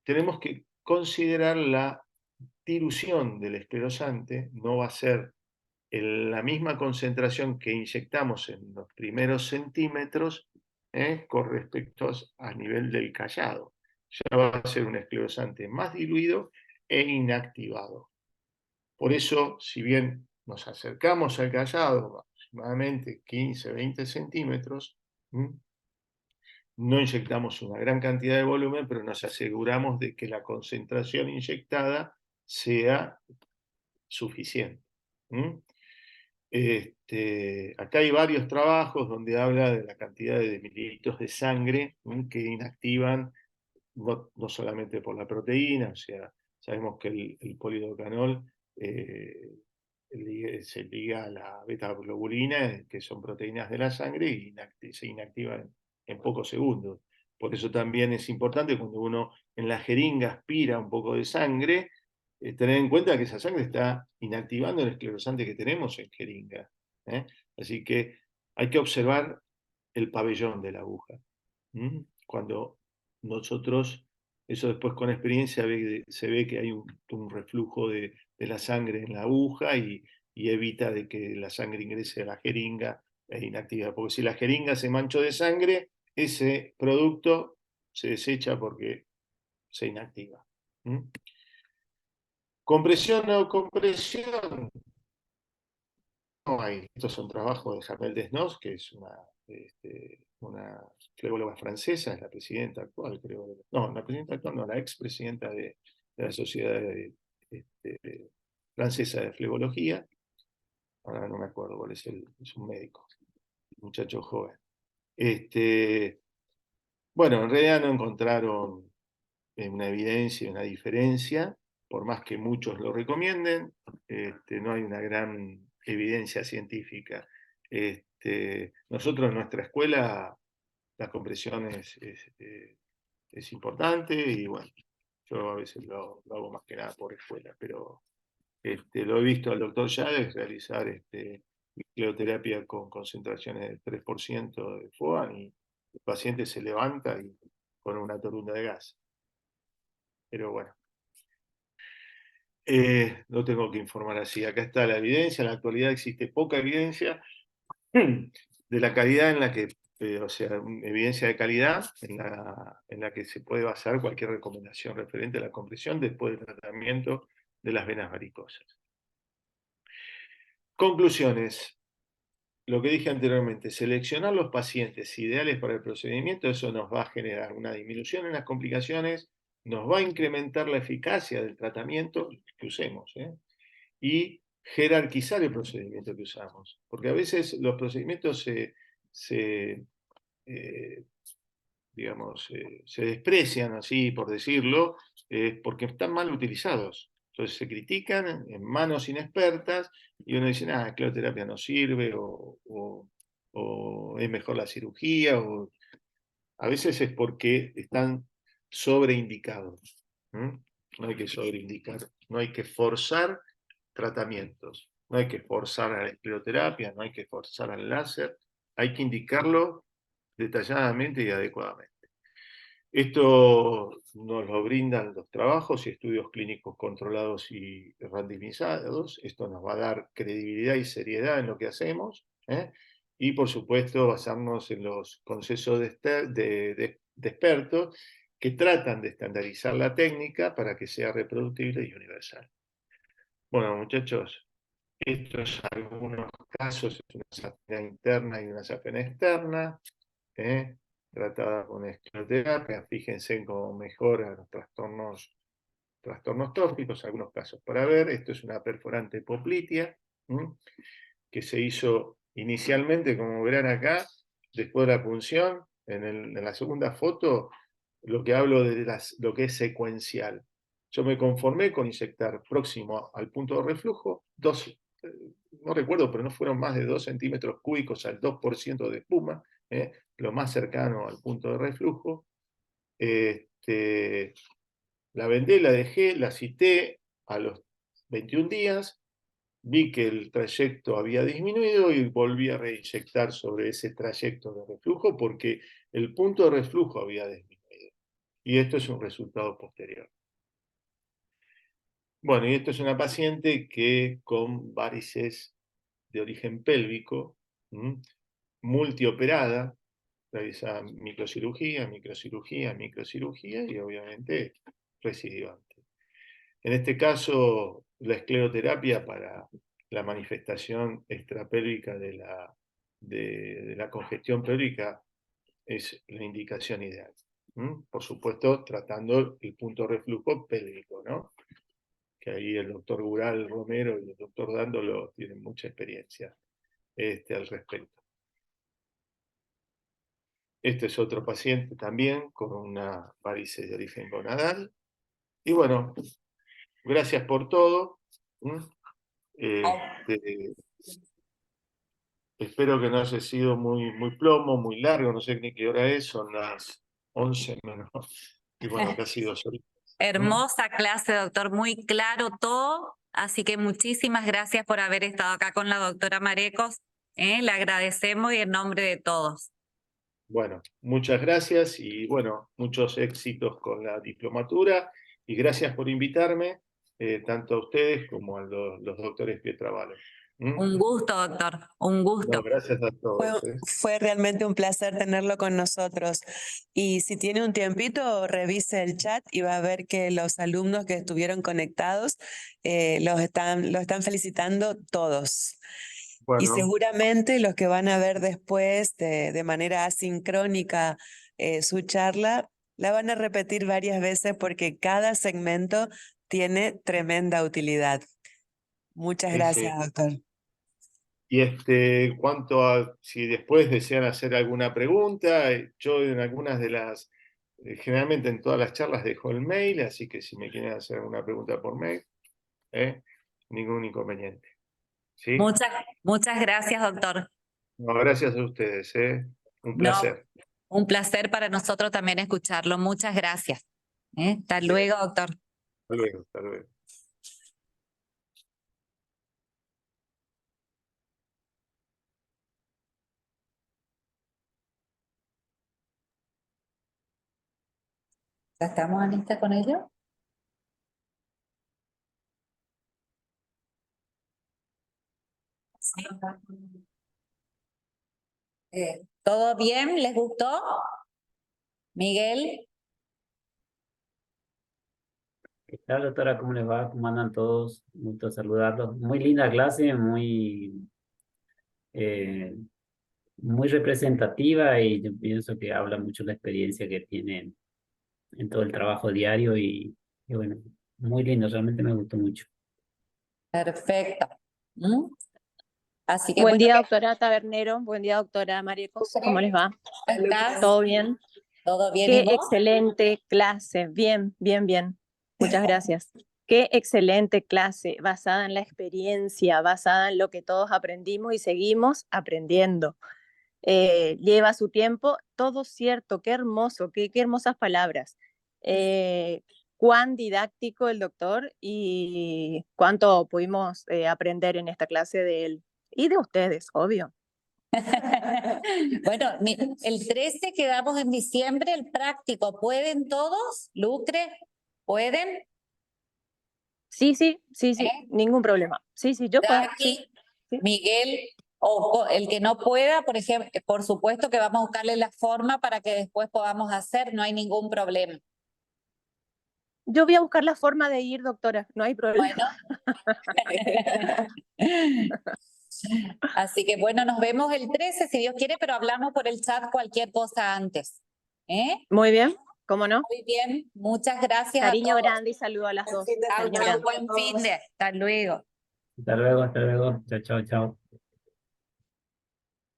tenemos que considerar la dilución del esclerosante. No va a ser en la misma concentración que inyectamos en los primeros centímetros con respecto a nivel del callado. Ya va a ser un esclerosante más diluido e inactivado. Por eso, si bien nos acercamos al callado aproximadamente 15-20 centímetros, no inyectamos una gran cantidad de volumen, pero nos aseguramos de que la concentración inyectada sea suficiente. Acá hay varios trabajos donde habla de la cantidad de mililitros de sangre que inactivan, no solamente por la proteína, o sea, sabemos que el polidocanol se liga a la beta-globulina, que son proteínas de la sangre, y se inactivan en pocos segundos. Por eso también es importante, cuando uno en la jeringa aspira un poco de sangre, tener en cuenta que esa sangre está inactivando el esclerosante que tenemos en jeringa. Así que hay que observar el pabellón de la aguja. Cuando nosotros, eso después con experiencia se ve que hay un reflujo de la sangre en la aguja, y evita de que la sangre ingrese a la jeringa e inactiva. Porque si la jeringa se manchó de sangre, ese producto se desecha porque se inactiva. Compresión o compresión, no hay. Estos son trabajos de Jamel Desnos, que es una flebóloga francesa, es la presidenta actual, creo. No, la presidenta actual no, la expresidenta de la Sociedad Francesa de Flebología. Ahora no me acuerdo cuál es es un médico, un muchacho joven. Bueno, en realidad no encontraron una evidencia, una diferencia, por más que muchos lo recomienden, no hay una gran evidencia científica. Nosotros en nuestra escuela la compresión es importante y bueno, yo a veces lo hago más que nada por escuela, pero lo he visto al doctor Yáez realizar cleoterapia con concentraciones del 3% de FOAN y el paciente se levanta y con una torunda de gas. Pero bueno, no tengo que informar así. Acá está la evidencia. En la actualidad existe poca evidencia de la calidad en la que, o sea, evidencia de calidad en la que se puede basar cualquier recomendación referente a la compresión después del tratamiento de las venas varicosas. Conclusiones. Lo que dije anteriormente, seleccionar los pacientes ideales para el procedimiento, eso nos va a generar una disminución en las complicaciones, nos va a incrementar la eficacia del tratamiento que usemos, y jerarquizar el procedimiento que usamos. Porque a veces los procedimientos se desprecian, así por decirlo, porque están mal utilizados. Entonces se critican en manos inexpertas y uno dice, ah, cleoterapia no sirve, o es mejor la cirugía, o a veces es porque están sobreindicados. No hay que sobreindicar, no hay que forzar tratamientos, no hay que forzar a la escleroterapia, no hay que forzar al láser, hay que indicarlo detalladamente y adecuadamente. Esto nos lo brindan los trabajos y estudios clínicos controlados y randomizados. Esto nos va a dar credibilidad y seriedad en lo que hacemos. Y, por supuesto, basarnos en los consensos de expertos que tratan de estandarizar la técnica para que sea reproducible y universal. Bueno, muchachos, estos son algunos casos, es una safena interna y una safena externa. Tratada con escleroterapia, fíjense en cómo mejora los trastornos tópicos, algunos casos para ver. Esto es una perforante poplitea, que se hizo inicialmente, como verán acá, después de la punción. En la segunda foto, lo que hablo de lo que es secuencial. Yo me conformé con inyectar próximo al punto de reflujo, no recuerdo, pero no fueron más de 2 centímetros cúbicos al 2% de espuma, lo más cercano al punto de reflujo. La vendé, la dejé, la cité a los 21 días, vi que el trayecto había disminuido y volví a reinyectar sobre ese trayecto de reflujo porque el punto de reflujo había disminuido. Y esto es un resultado posterior. Bueno, y esto es una paciente que con varices de origen pélvico, multioperada, realizada microcirugía y obviamente recidivante. En este caso, la escleroterapia para la manifestación extrapélvica de la congestión pélvica es la indicación ideal. Por supuesto, tratando el punto de reflujo pélvico, ¿no? Que ahí el doctor Gural Romero y el doctor Dándolo tienen mucha experiencia al respecto. Este es otro paciente también con una varices de origen gonadal. Y bueno, gracias por todo. Espero que no haya sido muy plomo, muy largo, no sé ni qué hora es, son las 11 menos. Y bueno, que ha sido solito. Hermosa clase, doctor, muy claro todo. Así que muchísimas gracias por haber estado acá con la doctora Marecos. Le agradecemos y en nombre de todos. Bueno, muchas gracias y bueno, muchos éxitos con la diplomatura y gracias por invitarme, tanto a ustedes como a los doctores Pietravalos. Un gusto, doctor, un gusto. No, gracias a todos. Fue realmente un placer tenerlo con nosotros. Y si tiene un tiempito, revise el chat y va a ver que los alumnos que estuvieron conectados lo están felicitando todos. Y Bueno, seguramente los que van a ver después de manera asincrónica su charla, la van a repetir varias veces porque cada segmento tiene tremenda utilidad. Muchas sí, gracias, sí. doctor. Y cuanto a si después desean hacer alguna pregunta, yo en algunas de las, generalmente en todas las charlas dejo el mail, así que si me quieren hacer alguna pregunta por mail, ningún inconveniente. ¿Sí? Muchas gracias, doctor. No, gracias a ustedes, un placer. No, un placer para nosotros también escucharlo. Muchas gracias. Hasta luego, doctor. Hasta luego, hasta luego. ¿Ya estamos en lista con ello? Sí. ¿Todo bien? ¿Les gustó? Miguel. ¿Qué tal, doctora? ¿Cómo les va? ¿Cómo andan todos? Gusto saludarlos. Muy linda clase, muy representativa y yo pienso que habla mucho la experiencia que tienen en todo el trabajo diario y bueno, muy lindo, realmente me gustó mucho. Perfecto. Así que Buen bueno, día, doctora Tabernero. Buen día, doctora Mariecos. ¿Cómo les va? ¿cómo estás? ¿Todo bien? ¿Todo bien? ¿Y Qué vos? excelente clase. Bien, bien, bien. Muchas gracias. Qué excelente clase, basada en la experiencia, basada en lo que todos aprendimos y seguimos aprendiendo. Lleva su tiempo, todo cierto, qué hermoso, qué hermosas palabras. Cuán didáctico el doctor y cuánto pudimos aprender en esta clase de él y de ustedes, obvio. Bueno, el 13 quedamos en diciembre, el práctico. ¿Pueden todos? Lucre, ¿pueden? Sí, ¿Eh? ningún problema. Sí, yo puedo. Jackie, Sí. Miguel, o el que no pueda, por ejemplo, por supuesto que vamos a buscarle la forma para que después podamos hacer, no hay ningún problema. Yo voy a buscar la forma de ir, doctora, no hay problema. Bueno. Así que bueno, nos vemos el 13 si Dios quiere, pero hablamos por el chat cualquier cosa antes. Muy bien, ¿cómo no? Muy bien, muchas gracias Cariño a todos. grande y saludo a las dos. Chau, Cariño chau, grande. buen fin de. Hasta luego. Hasta luego, chao, chao.